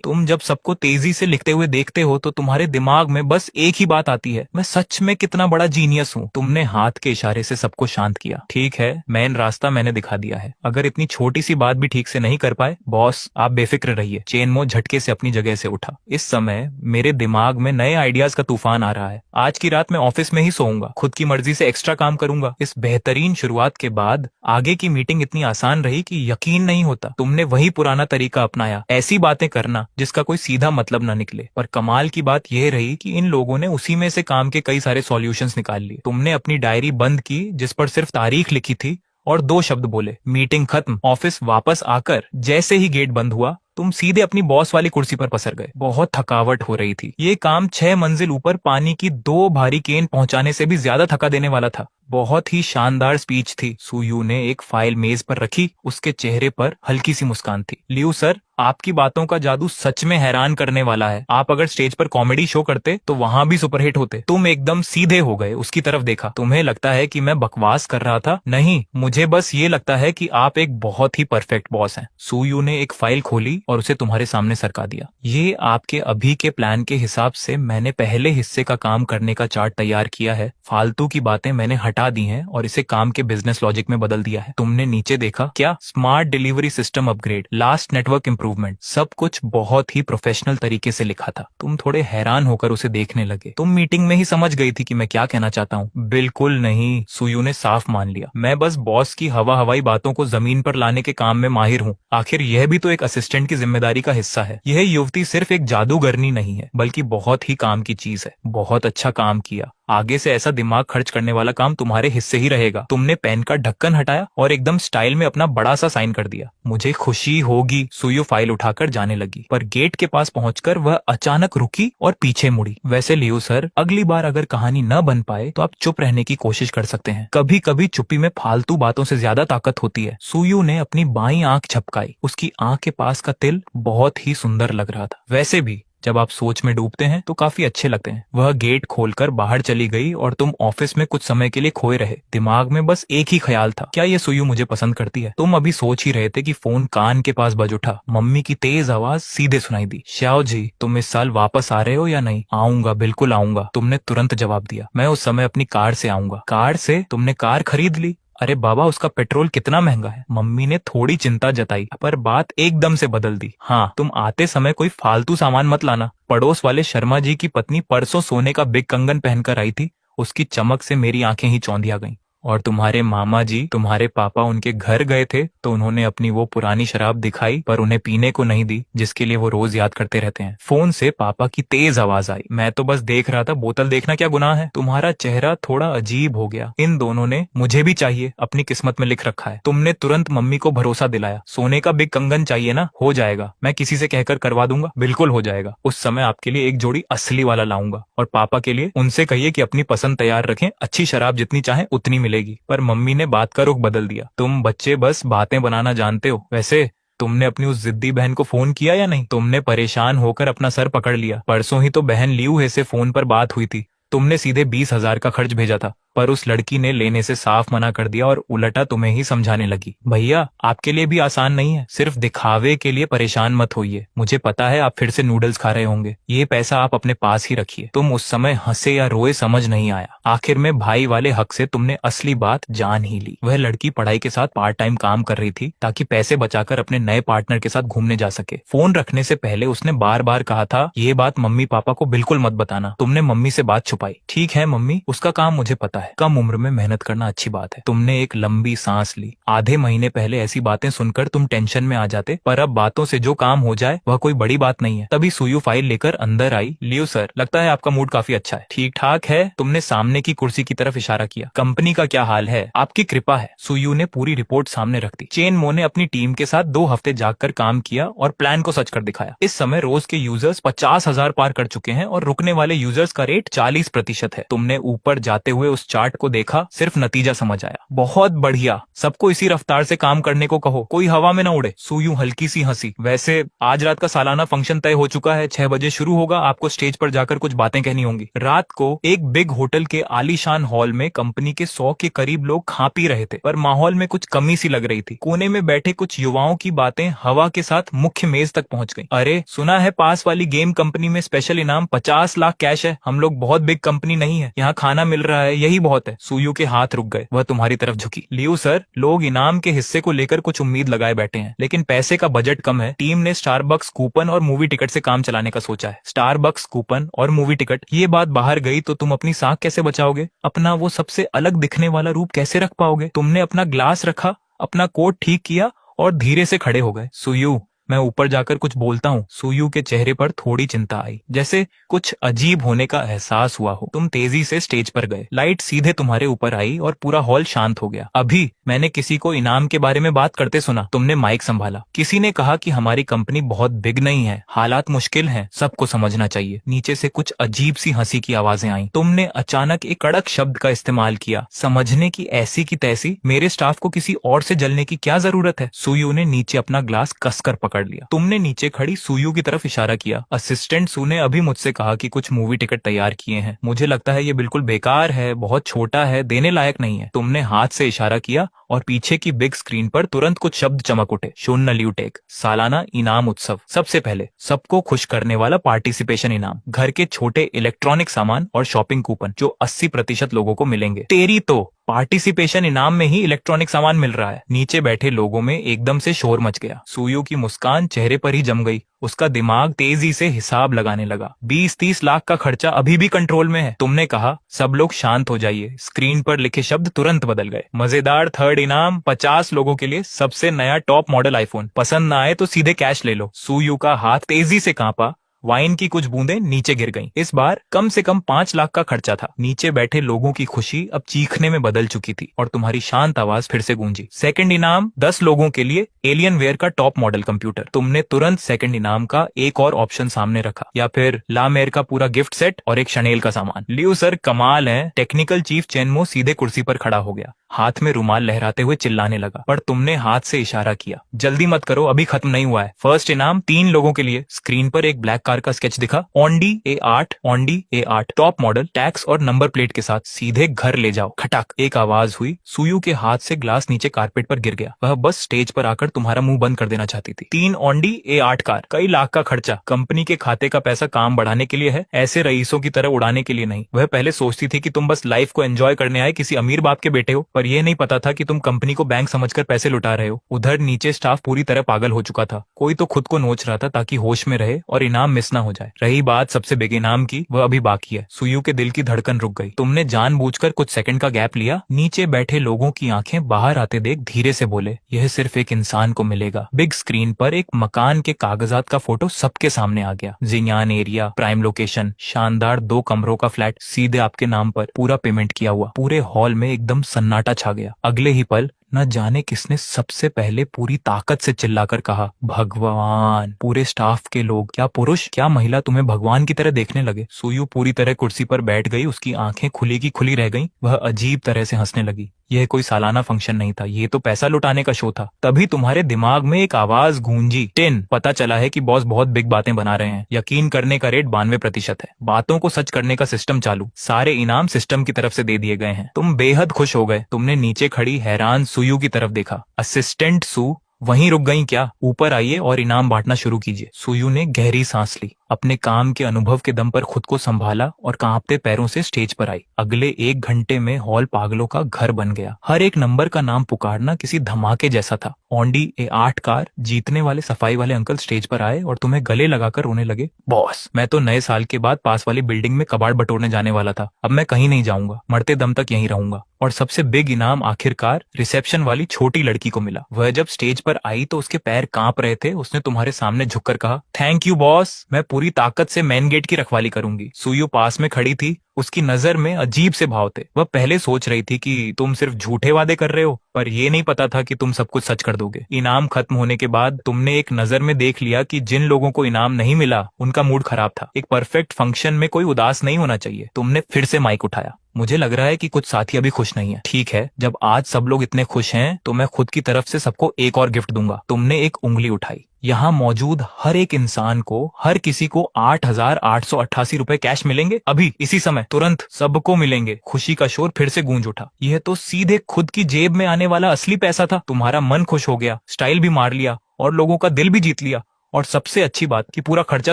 तुम जब सबको तेजी से लिखते हुए देखते हो तो तुम्हारे दिमाग में बस एक ही बात आती है, मैं सच में कितना बड़ा जीनियस हूँ। तुमने हाथ के इशारे से सबको शांत किया। ठीक है, मेन रास्ता मैंने दिखा दिया है। अगर इतनी छोटी सी बात भी ठीक से नहीं कर पाए, बॉस आप बेफिक्र रहिए। चेनमो झटके से अपनी जगह से उठा। इस समय मेरे दिमाग में नए आइडियाज का तूफान आ रहा है। आज की रात मैं ऑफिस में ही सोऊंगा, खुद की मर्जी से एक्स्ट्रा काम करूंगा। इस बेहतरीन शुरुआत के बाद आगे की मीटिंग इतनी आसान रही कि यकीन नहीं होता। तुमने वही पुराना तरीका अपनाया, ऐसी बातें करना जिसका कोई सीधा मतलब न निकले। पर कमाल की बात यह रही कि इन लोगों ने उसी में से काम के कई सारे सॉल्यूशंस निकाल लिए। तुमने अपनी डायरी बंद की जिस पर सिर्फ तारीख लिखी थी और 2 शब्द बोले, मीटिंग खत्म। ऑफिस वापस आकर जैसे ही गेट बंद हुआ तुम सीधे अपनी बॉस वाली कुर्सी पर पसर गए। बहुत थकावट हो रही थी। ये काम 6 मंजिल ऊपर पानी की 2 भारी केन पहुंचाने से भी ज्यादा थका देने वाला था। बहुत ही शानदार स्पीच थी। सुयू ने एक फाइल मेज पर रखी, उसके चेहरे पर हल्की सी मुस्कान थी। लियू सर, आपकी बातों का जादू सच में हैरान करने वाला है। आप अगर स्टेज पर कॉमेडी शो करते तो वहां भी सुपरहिट होते। तुम एकदम सीधे हो गए। उसकी तरफ देखा। तुम्हें लगता है कि मैं बकवास कर रहा था? नहीं, मुझे बस ये लगता है कि आप एक बहुत ही परफेक्ट बॉस हैं। सुयू ने एक फाइल खोली और उसे तुम्हारे सामने सरका दिया। ये आपके अभी के प्लान के हिसाब से मैंने पहले हिस्से का काम करने का चार्ट तैयार किया है। फालतू की बातें मैंने हटा दी हैं और इसे काम के बिजनेस लॉजिक में बदल दिया है। तुमने नीचे देखा क्या? Smart delivery system upgrade, last network improvement, सब कुछ बहुत ही प्रोफेशनल तरीके से लिखा था। तुम थोड़े हैरान होकर उसे देखने लगे। तुम मीटिंग में ही समझ गई थी कि मैं क्या कहना चाहता हूँ। बिल्कुल नहीं, सुयू ने साफ मान लिया। मैं बस बॉस की हवाई बातों को जमीन पर लाने के काम में माहिर हूँ। आखिर यह भी तो एक असिस्टेंट की जिम्मेदारी का हिस्सा है। यह युवती सिर्फ एक जादूगरनी नहीं है, बल्कि बहुत ही काम की चीज है। बहुत अच्छा काम किया। आगे से ऐसा दिमाग खर्च करने वाला काम तुम्हारे हिस्से ही रहेगा। तुमने पेन का ढक्कन हटाया और एकदम स्टाइल में अपना बड़ा सा साइन कर दिया। मुझे खुशी होगी। सुयू फाइल उठाकर जाने लगी, पर गेट के पास पहुंचकर वह अचानक रुकी और पीछे मुड़ी। वैसे लियो सर, अगली बार अगर कहानी न बन पाए तो आप चुप रहने की कोशिश कर सकते हैं। कभी कभी चुप्पी में फालतू बातों से ज्यादा ताकत होती है। सुयू ने अपनी बाईं आंख झपकाई। उसकी आंख के पास का तिल बहुत ही सुंदर लग रहा था। वैसे भी जब आप सोच में डूबते हैं तो काफी अच्छे लगते हैं। वह गेट खोलकर बाहर चली गई और तुम ऑफिस में कुछ समय के लिए खोए रहे। दिमाग में बस एक ही ख्याल था, क्या ये सुयू मुझे पसंद करती है? तुम अभी सोच ही रहे थे कि फोन कान के पास बज उठा। मम्मी की तेज आवाज सीधे सुनाई दी, श्याओ जी, तुम इस साल वापस आ रहे हो या नहीं? आऊंगा, बिल्कुल आऊंगा। तुमने तुरंत जवाब दिया, मैं उस समय अपनी कार से आऊंगा। कार से? तुमने कार खरीद ली? अरे बाबा, उसका पेट्रोल कितना महंगा है। मम्मी ने थोड़ी चिंता जताई, पर बात एकदम से बदल दी। हाँ, तुम आते समय कोई फालतू सामान मत लाना। पड़ोस वाले शर्मा जी की पत्नी परसों सोने का बिग कंगन पहनकर आई थी। उसकी चमक से मेरी आंखें ही चौंधिया गईं। और तुम्हारे मामा जी, तुम्हारे पापा उनके घर गए थे तो उन्होंने अपनी वो पुरानी शराब दिखाई, पर उन्हें पीने को नहीं दी, जिसके लिए वो रोज याद करते रहते हैं। फोन से पापा की तेज आवाज आई, मैं तो बस देख रहा था, बोतल देखना क्या गुनाह है? तुम्हारा चेहरा थोड़ा अजीब हो गया। इन दोनों ने मुझे भी चाहिए, अपनी किस्मत में लिख रखा है। तुमने तुरंत मम्मी को भरोसा दिलाया, सोने का बिग कंगन चाहिए ना? हो जाएगा, मैं किसी से कहकर करवा दूंगा। बिल्कुल हो जाएगा। उस समय आपके लिए एक जोड़ी असली वाला लाऊंगा। और पापा के लिए उनसे कहिए कि अपनी पसंद तैयार रखें, अच्छी शराब जितनी चाहे उतनी मिलेगी। पर मम्मी ने बात का रुख बदल दिया, तुम बच्चे बस बातें बनाना जानते हो। वैसे तुमने अपनी उस जिद्दी बहन को फोन किया या नहीं? तुमने परेशान होकर अपना सर पकड़ लिया। परसों ही तो बहन लियू हे से फोन पर बात हुई थी। तुमने सीधे 20,000 का खर्च भेजा था, पर उस लड़की ने लेने से साफ मना कर दिया और उलटा तुम्हें ही समझाने लगी। भैया, आपके लिए भी आसान नहीं है। सिर्फ दिखावे के लिए परेशान मत होइए। मुझे पता है आप फिर से नूडल्स खा रहे होंगे। ये पैसा आप अपने पास ही रखिए। तुम उस समय हंसे या रोए समझ नहीं आया। आखिर में भाई वाले हक से तुमने असली बात जान ही ली। वह लड़की पढ़ाई के साथ पार्ट टाइम काम कर रही थी ताकि पैसे बचाकर अपने नए पार्टनर के साथ घूमने जा सके। फोन रखने से पहले उसने बार बार कहा था, ये बात मम्मी पापा को बिल्कुल मत बताना। तुमने मम्मी से बात छुपाई। ठीक है मम्मी, उसका काम मुझे पता है। कम उम्र में मेहनत करना अच्छी बात है। तुमने एक लंबी सांस ली। आधे महीने पहले ऐसी बातें सुनकर तुम टेंशन में आ जाते, पर अब बातों से जो काम हो जाए वह कोई बड़ी बात नहीं है। तभी सुयू फाइल लेकर अंदर आई। लियो सर, लगता है आपका मूड काफी अच्छा है। ठीक ठाक है। तुमने सामने की कुर्सी की तरफ इशारा किया। कंपनी का क्या हाल है? आपकी कृपा है। सुयू ने पूरी रिपोर्ट सामने रख दी। चेनमो ने अपनी टीम के साथ 2 हफ्ते जागकर काम किया और प्लान को सच कर दिखाया। इस समय रोज के यूजर्स 50,000 पार कर चुके हैं और रुकने वाले यूजर्स का रेट 40% है। तुमने ऊपर जाते हुए उस चार्ट को देखा, सिर्फ नतीजा समझ आया। बहुत बढ़िया, सबको इसी रफ्तार से काम करने को कहो, कोई हवा में ना उड़े। सुयू हल्की सी हंसी। वैसे आज रात का सालाना फंक्शन तय हो चुका है, 6 बजे शुरू होगा। आपको स्टेज पर जाकर कुछ बातें कहनी होंगी। रात को एक बिग होटल के आलीशान हॉल में कंपनी के 100 के करीब लोग खा पी रहे थे, पर माहौल में कुछ कमी सी लग रही थी। कोने में बैठे कुछ युवाओं की बातें हवा के साथ मुख्य मेज तक पहुंच गई। अरे सुना है पास वाली गेम कंपनी में स्पेशल इनाम 50 लाख कैश है। हम लोग बहुत बिग कंपनी नहीं है, यहाँ खाना मिल रहा है, यही बहुत है। सुयू के हाथ रुक गए, वह तुम्हारी तरफ झुकी। लियो सर, लोग इनाम के हिस्से को लेकर कुछ उम्मीद लगाए बैठे हैं, लेकिन पैसे का बजट कम है। टीम ने स्टारबक्स कूपन और मूवी टिकट से काम चलाने का सोचा है। स्टारबक्स कूपन और मूवी टिकट, ये बात बाहर गई तो तुम अपनी साख कैसे बचाओगे? अपना वो सबसे अलग दिखने वाला रूप कैसे रख पाओगे? तुमने अपना ग्लास रखा, अपना कोट ठीक किया और धीरे से खड़े हो गए। सुयू, मैं ऊपर जाकर कुछ बोलता हूँ। सुयू के चेहरे पर थोड़ी चिंता आई, जैसे कुछ अजीब होने का एहसास हुआ हो। तुम तेजी से स्टेज पर गए, लाइट सीधे तुम्हारे ऊपर आई और पूरा हॉल शांत हो गया। अभी मैंने किसी को इनाम के बारे में बात करते सुना। तुमने माइक संभाला। किसी ने कहा कि हमारी कंपनी बहुत बिग नहीं है, हालात मुश्किल हैं, सबको समझना चाहिए। नीचे से कुछ अजीब सी हंसी की आवाजें आई। तुमने अचानक एक कड़क शब्द का इस्तेमाल किया, समझने की ऐसी की तैसी। मेरे स्टाफ को किसी और से जलने की क्या जरूरत है? सुयू ने नीचे अपना ग्लास कसकर पकड़ लिया। तुमने नीचे खड़ी सुयू की तरफ इशारा किया। असिस्टेंट सू ने अभी मुझसे कहा कि कुछ मूवी टिकट तैयार किए हैं। मुझे लगता है ये बिल्कुल बेकार है, बहुत छोटा है, देने लायक नहीं है। तुमने हाथ से इशारा किया और पीछे की बिग स्क्रीन पर तुरंत कुछ शब्द चमक उठे। शून्य ल्यूटेक, सालाना इनाम उत्सव। सबसे पहले सबको खुश करने वाला पार्टिसिपेशन इनाम, घर के छोटे इलेक्ट्रॉनिक सामान और शॉपिंग कूपन जो 80% लोगों को मिलेंगे। तेरी तो पार्टिसिपेशन इनाम में ही इलेक्ट्रॉनिक सामान मिल रहा है। नीचे बैठे लोगों में एकदम से शोर मच गया। सुयू की मुस्कान चेहरे पर ही जम गई। उसका दिमाग तेजी से हिसाब लगाने लगा। 20-30 लाख का खर्चा अभी भी कंट्रोल में है। तुमने कहा, सब लोग शांत हो जाइए। स्क्रीन पर लिखे शब्द तुरंत बदल गए। मजेदार थर्ड इनाम, 50 लोगों के लिए सबसे नया टॉप मॉडल आईफोन। पसंद ना आए तो सीधे कैश ले लो। सुयू का हाथ तेजी से कांपा। वाइन की कुछ बूंदें नीचे गिर गईं। इस बार कम से कम 5 लाख का खर्चा था। नीचे बैठे लोगों की खुशी अब चीखने में बदल चुकी थी और तुम्हारी शांत आवाज फिर से गूंजी। सेकंड इनाम, 10 लोगों के लिए एलियन वेयर का टॉप मॉडल कंप्यूटर। तुमने तुरंत सेकंड इनाम का एक और ऑप्शन सामने रखा, या फिर ला मेयर का पूरा गिफ्ट सेट और एक शनेल का सामान। लियो सर कमाल है। टेक्निकल चीफ चेनमो सीधे कुर्सी पर खड़ा हो गया, हाथ में रुमाल लहराते हुए चिल्लाने लगा, पर तुमने हाथ से इशारा किया। जल्दी मत करो, अभी खत्म नहीं हुआ है। फर्स्ट इनाम 3 लोगों के लिए। स्क्रीन पर एक ब्लैक कार का स्केच दिखा। ऑन्डी ए8 टॉप मॉडल, टैक्स और नंबर प्लेट के साथ। सीधे घर ले जाओ। खटाक एक आवाज हुई। सुयू के हाथ से ग्लास नीचे कारपेट पर गिर गया। वह बस स्टेज पर आकर तुम्हारा मुंह बंद कर देना चाहती थी। 3 ऑन्डी ए8 कार, कई लाख का खर्चा। कंपनी के खाते का पैसा काम बढ़ाने के लिए है, ऐसे रईसों की तरह उड़ाने के लिए नहीं। वह पहले सोचती थी कि तुम बस लाइफ को एंजॉय करने आए किसी अमीर बाप के बेटे हो, पर यह नहीं पता था कि तुम कंपनी को बैंक समझकर पैसे लुटा रहे हो। उधर नीचे स्टाफ पूरी तरह पागल हो चुका था। कोई तो खुद को नोच रहा था ताकि होश में रहे और इनाम मिस ना हो जाए। रही बात सबसे बिग इनाम की, वह अभी बाकी है। सुयू के दिल की धड़कन रुक गई। तुमने जानबूझकर कुछ सेकंड का गैप लिया। नीचे बैठे लोगों की आंखें बाहर आते देख धीरे से बोले, यह सिर्फ एक इंसान को मिलेगा। बिग स्क्रीन पर एक मकान के कागजात का फोटो सबके सामने आ गया। जिन्यान एरिया, प्राइम लोकेशन, शानदार 2 कमरों का फ्लैट, सीधे आपके नाम पर, पूरा पेमेंट किया हुआ। पूरे हॉल में एकदम सन्नाटा छा गया। अगले ही पल न जाने किसने सबसे पहले पूरी ताकत से चिल्लाकर कहा, भगवान। पूरे स्टाफ के लोग, क्या पुरुष क्या महिला, तुम्हें भगवान की तरह देखने लगे। सुयू पूरी तरह कुर्सी पर बैठ गई। उसकी आंखें खुली की खुली रह गईं। वह अजीब तरह से हंसने लगी। यह कोई सालाना फंक्शन नहीं था, ये तो पैसा लुटाने का शो था। तभी तुम्हारे दिमाग में एक आवाज गूंजी, 10। पता चला है कि बॉस बहुत बिग बातें बना रहे हैं। यकीन करने का रेट 92% है। बातों को सच करने का सिस्टम चालू। सारे इनाम सिस्टम की तरफ से दे दिए गए हैं। तुम बेहद खुश हो गए। तुमने नीचे खड़ी हैरान सुयू की तरफ देखा। असिस्टेंट सू वहीं रुक गई क्या? ऊपर आइए और इनाम बांटना शुरू कीजिए। सुयू ने गहरी सांस ली, अपने काम के अनुभव के दम पर खुद को संभाला और कांपते पैरों से स्टेज पर आई। अगले 1 घंटे में हॉल पागलों का घर बन गया। हर एक नंबर का नाम पुकारना किसी धमाके जैसा था। ऑन्डी ए8 कार जीतने वाले सफाई वाले अंकल स्टेज पर आए और तुम्हें गले लगाकर रोने लगे। बॉस, मैं तो नए साल के बाद पास वाली बिल्डिंग में कबाड़ बटोरने जाने वाला था। अब मैं कहीं नहीं जाऊंगा, मरते दम तक यहीं रहूंगा। और सबसे बिग इनाम आखिरकार रिसेप्शन वाली छोटी लड़की को मिला। वह जब स्टेज पर आई तो उसके पैर कांप रहे थे। उसने तुम्हारे सामने झुककर कहा, थैंक यू बॉस, मैं पूरी ताकत से मेन गेट की रखवाली करूंगी। सुयू पास में खड़ी थी। उसकी नजर में अजीब से भाव थे। वह पहले सोच रही थी कि तुम सिर्फ झूठे वादे कर रहे हो, पर यह नहीं पता था कि तुम सब कुछ सच कर दोगे। इनाम खत्म होने के बाद तुमने एक नजर में देख लिया कि जिन लोगों को इनाम नहीं मिला उनका मूड खराब था। एक परफेक्ट फंक्शन में कोई उदास नहीं होना चाहिए। तुमने फिर से माइक उठाया। मुझे लग रहा है कि कुछ साथी अभी खुश नहीं है। ठीक है, जब आज सब लोग इतने खुश हैं तो मैं खुद की तरफ से सबको एक और गिफ्ट दूंगा। तुमने एक उंगली उठाई। यहाँ मौजूद हर एक इंसान को, हर किसी को 8,888 रुपए कैश मिलेंगे अभी इसी समय, तुरंत सबको मिलेंगे। खुशी का शोर फिर से गूंज उठा। यह तो सीधे खुद की जेब में आने वाला असली पैसा था। तुम्हारा मन खुश हो गया, स्टाइल भी मार लिया और लोगों का दिल भी जीत लिया। और सबसे अच्छी बात कि पूरा खर्चा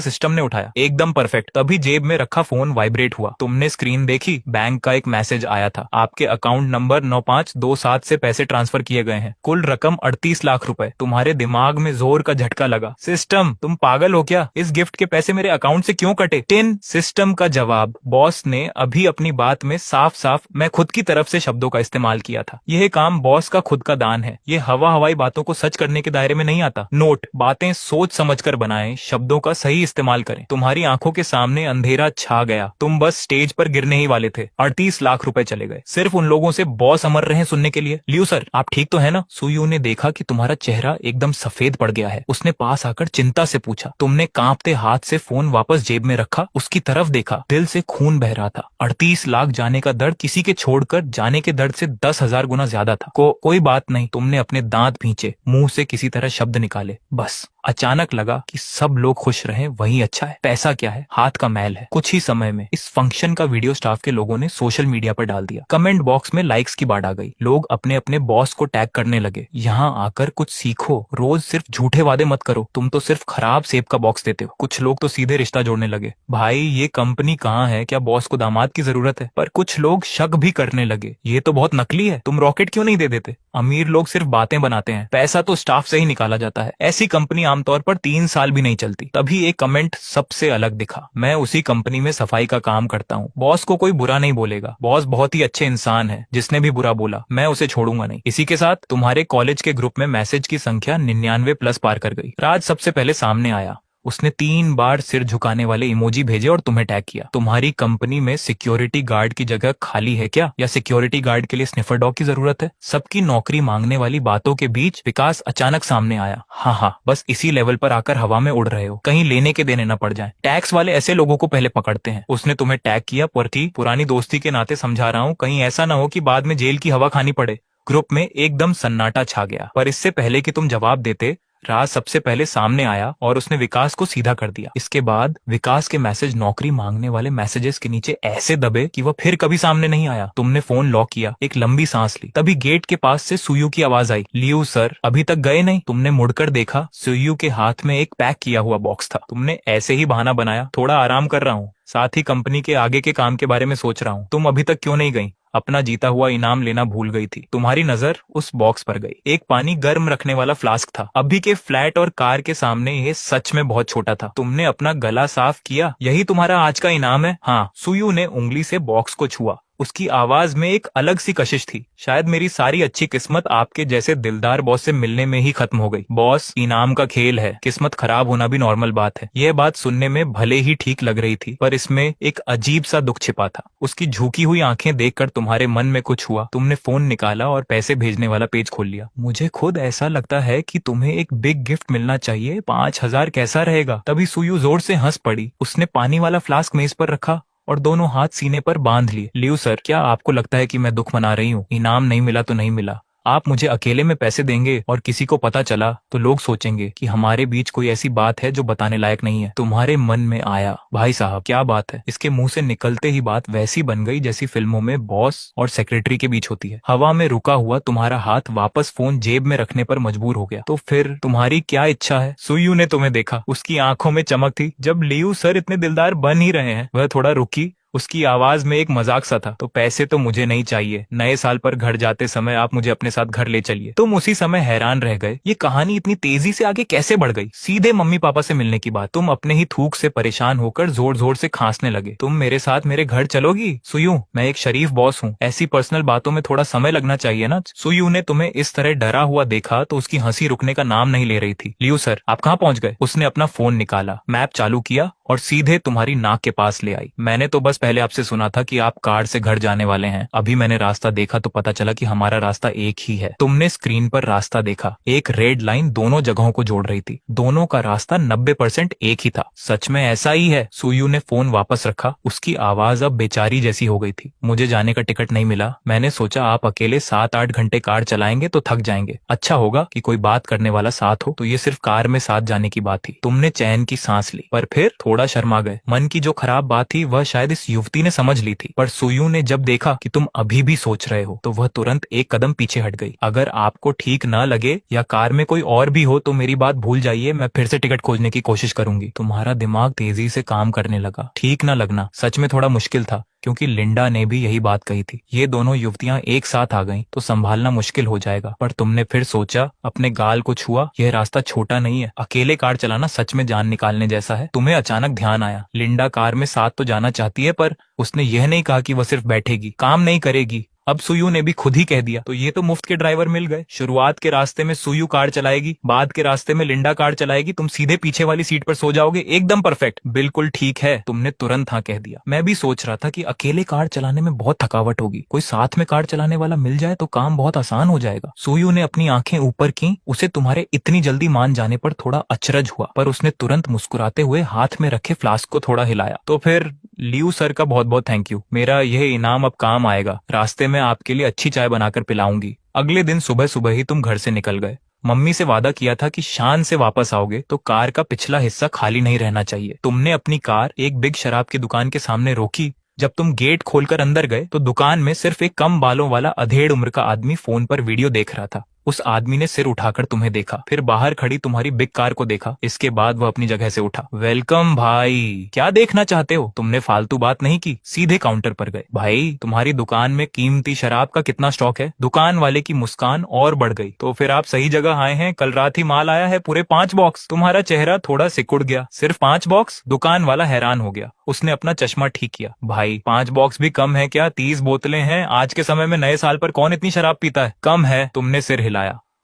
सिस्टम ने उठाया, एकदम परफेक्ट। तभी जेब में रखा फोन वाइब्रेट हुआ। तुमने स्क्रीन देखी, बैंक का एक मैसेज आया था। आपके अकाउंट नंबर 9527 से पैसे ट्रांसफर किए गए हैं, कुल रकम 38 लाख रुपए। तुम्हारे दिमाग में जोर का झटका लगा। सिस्टम, तुम पागल हो क्या? इस गिफ्ट के पैसे मेरे अकाउंट से क्यों कटे? टिन सिस्टम का जवाब, बॉस ने अभी अपनी बात में साफ साफ मैं खुद की तरफ से शब्दों का इस्तेमाल किया था। यह काम बॉस का खुद का दान है। ये हवाई बातों को सच करने के दायरे में नहीं आता। नोट, बातें सोच समझकर बनाएं, शब्दों का सही इस्तेमाल करें। तुम्हारी आंखों के सामने अंधेरा छा गया। तुम बस स्टेज पर गिरने ही वाले थे। 38 लाख रुपए चले गए, सिर्फ उन लोगों से बॉस अमर रहे सुनने के लिए। लियू सर, आप ठीक तो है ना? सुयू ने देखा कि तुम्हारा चेहरा एकदम सफेद पड़ गया है। उसने पास आकर चिंता से पूछा। तुमने कांपते हाथ से फोन वापस जेब में रखा, उसकी तरफ देखा। दिल से खून बह रहा था। 38 लाख जाने का दर्द किसी के छोड़कर जाने के दर्द से 10,000 गुना ज्यादा था। कोई बात नहीं। तुमने अपने दांत भींचे, मुंह से किसी तरह शब्द निकाले, बस। अचानक लगा कि सब लोग खुश रहें वही अच्छा है। पैसा क्या है, हाथ का मैल है। कुछ ही समय में इस फंक्शन का वीडियो स्टाफ के लोगों ने सोशल मीडिया पर डाल दिया। कमेंट बॉक्स में लाइक्स की बाढ़ आ गई। लोग अपने अपने बॉस को टैग करने लगे। यहाँ आकर कुछ सीखो, रोज सिर्फ झूठे वादे मत करो, तुम तो सिर्फ खराब सेब का बॉक्स देते हो। कुछ लोग तो सीधे रिश्ता जोड़ने लगे। भाई, ये कंपनी कहाँ है? क्या बॉस को दामाद की जरूरत है? पर कुछ लोग शक भी करने लगे, ये तो बहुत नकली है, तुम रॉकेट क्यों नहीं दे देते? अमीर लोग सिर्फ बातें बनाते हैं, पैसा तो स्टाफ से ही निकाला जाता है। ऐसी कंपनी आमतौर पर 3 साल भी नहीं चलती। तभी एक कमेंट सबसे अलग दिखा। मैं उसी कंपनी में सफाई का काम करता हूँ, बॉस को कोई बुरा नहीं बोलेगा। बॉस बहुत ही अच्छे इंसान है, जिसने भी बुरा बोला मैं उसे छोड़ूंगा नहीं। इसी के साथ तुम्हारे कॉलेज के ग्रुप में मैसेज की संख्या 99 प्लस पार कर गई। राज सबसे पहले सामने आया। उसने 3 बार सिर झुकाने वाले इमोजी भेजे और तुम्हें टैग किया। तुम्हारी कंपनी में सिक्योरिटी गार्ड की जगह खाली है क्या, या सिक्योरिटी गार्ड के लिए स्निफर डॉग की जरूरत है? सबकी नौकरी मांगने वाली बातों के बीच विकास अचानक सामने आया। हाँ, बस इसी लेवल पर आकर हवा में उड़ रहे हो, कहीं लेने के देने न पड़ जाए। टैक्स वाले ऐसे लोगों को पहले पकड़ते हैं। उसने तुम्हें टैग किया, पर पुरानी दोस्ती के नाते समझा रहा हूँ, कहीं ऐसा न हो कि बाद में जेल की हवा खानी पड़े। ग्रुप में एकदम सन्नाटा छा गया। पर इससे पहले कि तुम जवाब देते, राज सबसे पहले सामने आया और उसने विकास को सीधा कर दिया। इसके बाद विकास के मैसेज नौकरी मांगने वाले मैसेजेस के नीचे ऐसे दबे कि वह फिर कभी सामने नहीं आया। तुमने फोन लॉक किया, एक लंबी सांस ली। तभी गेट के पास से सुयू की आवाज आई। लियू सर अभी तक गए नहीं? तुमने मुड़कर देखा, सुयू के हाथ में एक पैक किया हुआ बॉक्स था। तुमने ऐसे ही बहाना बनाया, थोड़ा आराम कर रहा हूँ, साथ ही कंपनी के आगे के काम के बारे में सोच रहा हूँ। तुम अभी तक क्यों नहीं गई? अपना जीता हुआ इनाम लेना भूल गई थी। तुम्हारी नजर उस बॉक्स पर गई। एक पानी गर्म रखने वाला फ्लास्क था। अभी के फ्लैट और कार के सामने ये सच में बहुत छोटा था। तुमने अपना गला साफ किया, यही तुम्हारा आज का इनाम है? हाँ। सुयू ने उंगली से बॉक्स को छुआ। उसकी आवाज में एक अलग सी कशिश थी। शायद मेरी सारी अच्छी किस्मत आपके जैसे दिलदार बॉस से मिलने में ही खत्म हो गई। बॉस, इनाम का खेल है, किस्मत खराब होना भी नॉर्मल बात है। यह बात सुनने में भले ही ठीक लग रही थी, पर इसमें एक अजीब सा दुख छिपा था। उसकी झुकी हुई आंखें देखकर तुम्हारे मन में कुछ हुआ। तुमने फोन निकाला और पैसे भेजने वाला पेज खोल लिया। मुझे खुद ऐसा लगता है कि तुम्हें एक बिग गिफ्ट मिलना चाहिए, 5,000 कैसा रहेगा? तभी सुयू जोर से हंस पड़ी। उसने पानी वाला फ्लास्क मेज पर रखा और दोनों हाथ सीने पर बांध लिए। लियू सर, क्या आपको लगता है कि मैं दुख मना रही हूँ? इनाम नहीं मिला तो नहीं मिला। आप मुझे अकेले में पैसे देंगे और किसी को पता चला तो लोग सोचेंगे कि हमारे बीच कोई ऐसी बात है जो बताने लायक नहीं है। तुम्हारे मन में आया, भाई साहब क्या बात है? इसके मुंह से निकलते ही बात वैसी बन गई जैसी फिल्मों में बॉस और सेक्रेटरी के बीच होती है। हवा में रुका हुआ तुम्हारा हाथ वापस फोन जेब में रखने पर मजबूर हो गया। तो फिर तुम्हारी क्या इच्छा है? सुयू ने तुम्हें देखा। उसकी आंखों में चमक थी। जब लियू सर इतने दिलदार बन ही रहे हैं, वह थोड़ा रुकी। उसकी आवाज में एक मजाक सा था। तो पैसे तो मुझे नहीं चाहिए, नए साल पर घर जाते समय आप मुझे अपने साथ घर ले चलिए। तुम उसी समय हैरान रह गए, ये कहानी इतनी तेजी से आगे कैसे बढ़ गई? सीधे मम्मी पापा से मिलने की बात। तुम अपने ही थूक से परेशान होकर जोर जोर से खांसने लगे। तुम मेरे साथ मेरे घर चलोगी? सुयू, मैं एक शरीफ बॉस हूँ, ऐसी पर्सनल बातों में थोड़ा समय लगना चाहिए ना। सुयू ने तुम्हें इस तरह डरा हुआ देखा तो उसकी हंसी रुकने का नाम नहीं ले रही थी। लियू सर, आप कहाँ पहुंच गए? उसने अपना फोन निकाला, मैप चालू किया और सीधे तुम्हारी नाक के पास ले आई। मैंने तो बस पहले आपसे सुना था कि आप कार से घर जाने वाले हैं, अभी मैंने रास्ता देखा तो पता चला कि हमारा रास्ता एक ही है। तुमने स्क्रीन पर रास्ता देखा, एक रेड लाइन दोनों जगहों को जोड़ रही थी। दोनों का रास्ता 90% एक ही था। सच में ऐसा ही है। सुयू ने फोन वापस रखा, उसकी आवाज अब बेचारी जैसी हो गई थी। मुझे जाने का टिकट नहीं मिला। मैंने सोचा आप अकेले 7-8 घंटे कार चलाएंगे तो थक जाएंगे, अच्छा होगा कि कोई बात करने वाला साथ हो। तो ये सिर्फ कार में साथ जाने की बात थी। तुमने चैन की सांस ली, पर फिर थोड़ा शर्मा गए। मन की जो खराब बात थी वह शायद इस युवती ने समझ ली थी, पर सुयू ने जब देखा कि तुम अभी भी सोच रहे हो तो वह तुरंत एक कदम पीछे हट गई। अगर आपको ठीक न लगे या कार में कोई और भी हो तो मेरी बात भूल जाइए, मैं फिर से टिकट खोजने की कोशिश करूंगी। तुम्हारा दिमाग तेजी से काम करने लगा। ठीक न लगना सच में थोड़ा मुश्किल था, क्योंकि लिंडा ने भी यही बात कही थी। ये दोनों युवतियां एक साथ आ गईं तो संभालना मुश्किल हो जाएगा। पर तुमने फिर सोचा, अपने गाल को छुआ। यह रास्ता छोटा नहीं है, अकेले कार चलाना सच में जान निकालने जैसा है। तुम्हें अचानक ध्यान आया, लिंडा कार में साथ तो जाना चाहती है, पर उसने यह नहीं कहा कि वह सिर्फ बैठेगी, काम नहीं करेगी। अब सुयू ने भी खुद ही कह दिया, तो ये तो मुफ्त के ड्राइवर मिल गए। शुरुआत के रास्ते में सुयू कार चलाएगी, बाद के रास्ते में लिंडा कार चलाएगी, तुम सीधे पीछे वाली सीट पर सो जाओगे। एकदम परफेक्ट। बिल्कुल ठीक है। तुमने तुरंत हाँ कह दिया। मैं भी सोच रहा था कि अकेले कार चलाने में बहुत थकावट होगी, कोई साथ में कार चलाने वाला मिल जाए तो काम बहुत आसान हो जाएगा। सुयू ने अपनी आंखें ऊपर की। उसे तुम्हारे इतनी जल्दी मान जाने पर थोड़ा अचरज हुआ, पर उसने तुरंत मुस्कुराते हुए हाथ में रखे फ्लास्क को थोड़ा हिलाया। तो फिर लियू सर का बहुत बहुत थैंक यू। मेरा यह इनाम अब काम आएगा। रास्ते में आपके लिए अच्छी चाय बनाकर पिलाऊंगी। अगले दिन सुबह सुबह ही तुम घर से निकल गए। मम्मी से वादा किया था कि शान से वापस आओगे तो कार का पिछला हिस्सा खाली नहीं रहना चाहिए। तुमने अपनी कार एक बिग शराब की दुकान के सामने रोकी। जब तुम गेट खोलकर अंदर गए तो दुकान में सिर्फ एक कम बालों वाला अधेड़ उम्र का आदमी फोन पर वीडियो देख रहा था। उस आदमी ने सिर उठाकर तुम्हें देखा, फिर बाहर खड़ी तुम्हारी बिग कार को देखा। इसके बाद वह अपनी जगह से उठा। वेलकम भाई, क्या देखना चाहते हो? तुमने फालतू बात नहीं की, सीधे काउंटर पर गए। भाई, तुम्हारी दुकान में कीमती शराब का कितना स्टॉक है? दुकान वाले की मुस्कान और बढ़ गई। तो फिर आप सही जगह आए हैं, कल रात ही माल आया है, पूरे 5 बॉक्स। तुम्हारा चेहरा थोड़ा सिकुड़ गया। सिर्फ 5 बॉक्स? दुकान वाला हैरान हो गया। उसने अपना चश्मा ठीक किया। भाई, 5 बॉक्स भी कम है क्या? 30 बोतलें हैं। आज के समय में नए साल पर कौन इतनी शराब पीता है? कम है। तुमने सिर हिलाया।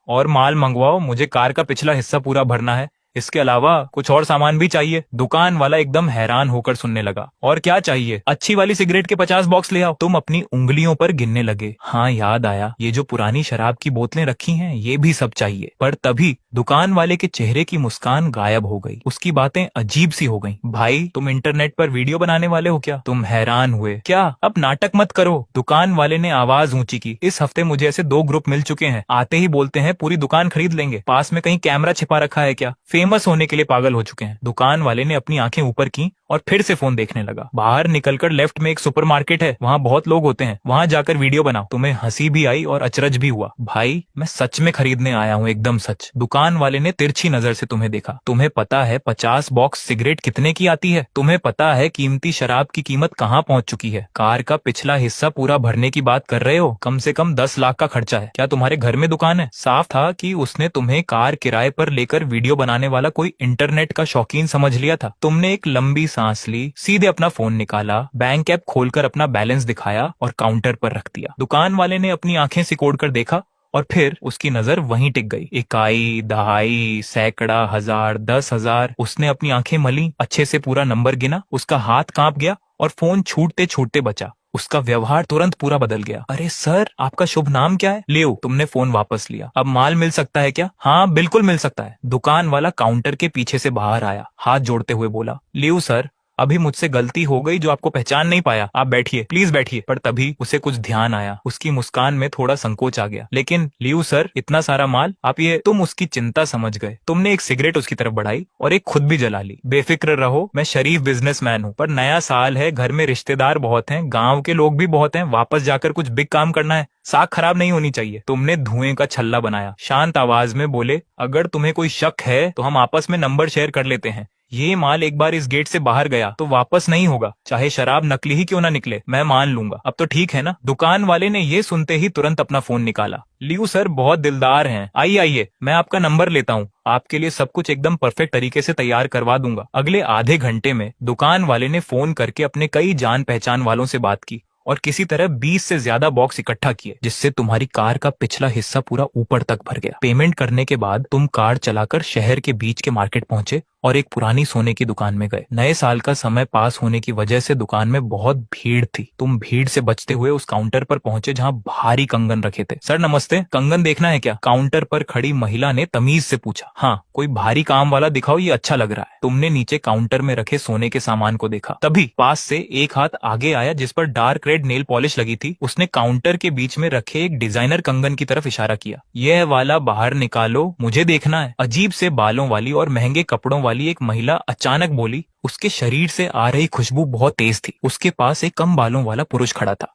और माल मंगवाओ, मुझे कार का पिछला हिस्सा पूरा भरना है। इसके अलावा कुछ और सामान भी चाहिए। दुकान वाला एकदम हैरान होकर सुनने लगा। और क्या चाहिए? अच्छी वाली सिगरेट के 50 बॉक्स ले आओ। तुम अपनी उंगलियों पर गिनने लगे। हाँ, याद आया, ये जो पुरानी शराब की बोतलें रखी हैं, ये भी सब चाहिए। पर तभी दुकान वाले के चेहरे की मुस्कान गायब हो गई। उसकी बातें अजीब सी हो गईं। भाई, तुम इंटरनेट पर वीडियो बनाने वाले हो क्या? तुम हैरान हुए। क्या? अब नाटक मत करो। दुकान वाले ने आवाज ऊंची की। इस हफ्ते मुझे ऐसे 2 ग्रुप मिल चुके हैं, आते ही बोलते हैं पूरी दुकान खरीद लेंगे। पास में कहीं कैमरा छिपा रखा है क्या? फेमस होने के लिए पागल हो चुके हैं। दुकान वाले ने अपनी आंखें ऊपर की और फिर से फोन देखने लगा। बाहर निकलकर लेफ्ट में एक सुपरमार्केट है, वहाँ बहुत लोग होते हैं, वहाँ जाकर वीडियो बनाओ। तुम्हें हंसी भी आई और अचरज भी हुआ। भाई, मैं सच में खरीदने आया हूँ, एकदम सच। दुकान वाले ने तिरछी नजर से तुम्हें देखा। तुम्हें पता है 50 बॉक्स सिगरेट कितने की आती है? तुम्हें पता है कीमती शराब की कीमत कहाँ पहुँच चुकी है? कार का पिछला हिस्सा पूरा भरने की बात कर रहे हो? कम से कम 10 लाख का खर्चा है। क्या तुम्हारे घर में दुकान है? साफ था कि उसने तुम्हें कार किराए पर लेकर वीडियो बनाने वाला कोई इंटरनेट का शौकीन समझ लिया था। तुमने एक लंबी सांस ली, सीधे अपना फोन निकाला, बैंक ऐप खोलकर अपना बैलेंस दिखाया और काउंटर पर रख दिया। दुकान वाले ने अपनी आंखें सिकोड़कर देखा और फिर उसकी नजर वहीं टिक गई। इकाई, दहाई, सैकड़ा, हजार, 10,000। उसने अपनी आंखें मली, अच्छे से पूरा नंबर गिना। उसका हाथ कांप गया और फोन छूटते छूटते बचा। उसका व्यवहार तुरंत पूरा बदल गया। अरे सर, आपका शुभ नाम क्या है? लियो। तुमने फोन वापस लिया। अब माल मिल सकता है क्या? हाँ, बिल्कुल मिल सकता है। दुकान वाला काउंटर के पीछे से बाहर आया, हाथ जोड़ते हुए बोला, लियो सर, अभी मुझसे गलती हो गई जो आपको पहचान नहीं पाया। आप बैठिए, प्लीज बैठिए। पर तभी उसे कुछ ध्यान आया। उसकी मुस्कान में थोड़ा संकोच आ गया। लेकिन लियू सर, इतना सारा माल आप ये? तुम उसकी चिंता समझ गए। तुमने एक सिगरेट उसकी तरफ बढ़ाई और एक खुद भी जला ली। बेफिक्र रहो, मैं शरीफ बिजनेसमैन हूँ, पर नया साल है, घर में रिश्तेदार बहुत हैं, गाँव के लोग भी बहुत हैं, वापस जाकर कुछ बिग काम करना है, साख खराब नहीं होनी चाहिए। तुमने धुएं का छल्ला बनाया, शांत आवाज में बोले, अगर तुम्हें कोई शक है तो हम आपस में नंबर शेयर कर लेते हैं। ये माल एक बार इस गेट से बाहर गया तो वापस नहीं होगा, चाहे शराब नकली ही क्यों ना निकले, मैं मान लूंगा। अब तो ठीक है ना? दुकान वाले ने ये सुनते ही तुरंत अपना फोन निकाला। लियू सर बहुत दिलदार हैं, आइए आइए, मैं आपका नंबर लेता हूँ, आपके लिए सब कुछ एकदम परफेक्ट तरीके से तैयार करवा दूंगा। अगले आधे घंटे में दुकान वाले ने फोन करके अपने कई जान पहचान वालों से बात की और किसी तरह 20 से ज्यादा बॉक्स इकट्ठा किए, जिससे तुम्हारी कार का पिछला हिस्सा पूरा ऊपर तक भर गया। पेमेंट करने के बाद तुम कार चलाकर शहर के बीच के मार्केट पहुंचे और एक पुरानी सोने की दुकान में गए। नए साल का समय पास होने की वजह से दुकान में बहुत भीड़ थी। तुम भीड़ से बचते हुए उस काउंटर पर पहुंचे जहां भारी कंगन रखे थे। सर नमस्ते, कंगन देखना है क्या? काउंटर पर खड़ी महिला ने तमीज से पूछा। हाँ, कोई भारी काम वाला दिखाओ, ये अच्छा लग रहा है। तुमने नीचे काउंटर में रखे सोने के सामान को देखा। तभी पास से एक हाथ आगे आया जिस पर डार्क रेड नेल पॉलिश लगी थी। उसने काउंटर के बीच में रखे एक डिजाइनर कंगन की तरफ इशारा किया। यह वाला बाहर निकालो, मुझे देखना है। अजीब से बालों वाली और महंगे कपड़ों वाली एक महिला अचानक बोली। उसके शरीर से आ रही खुशबू बहुत तेज थी। उसके पास एक कम बालों वाला पुरुष खड़ा था।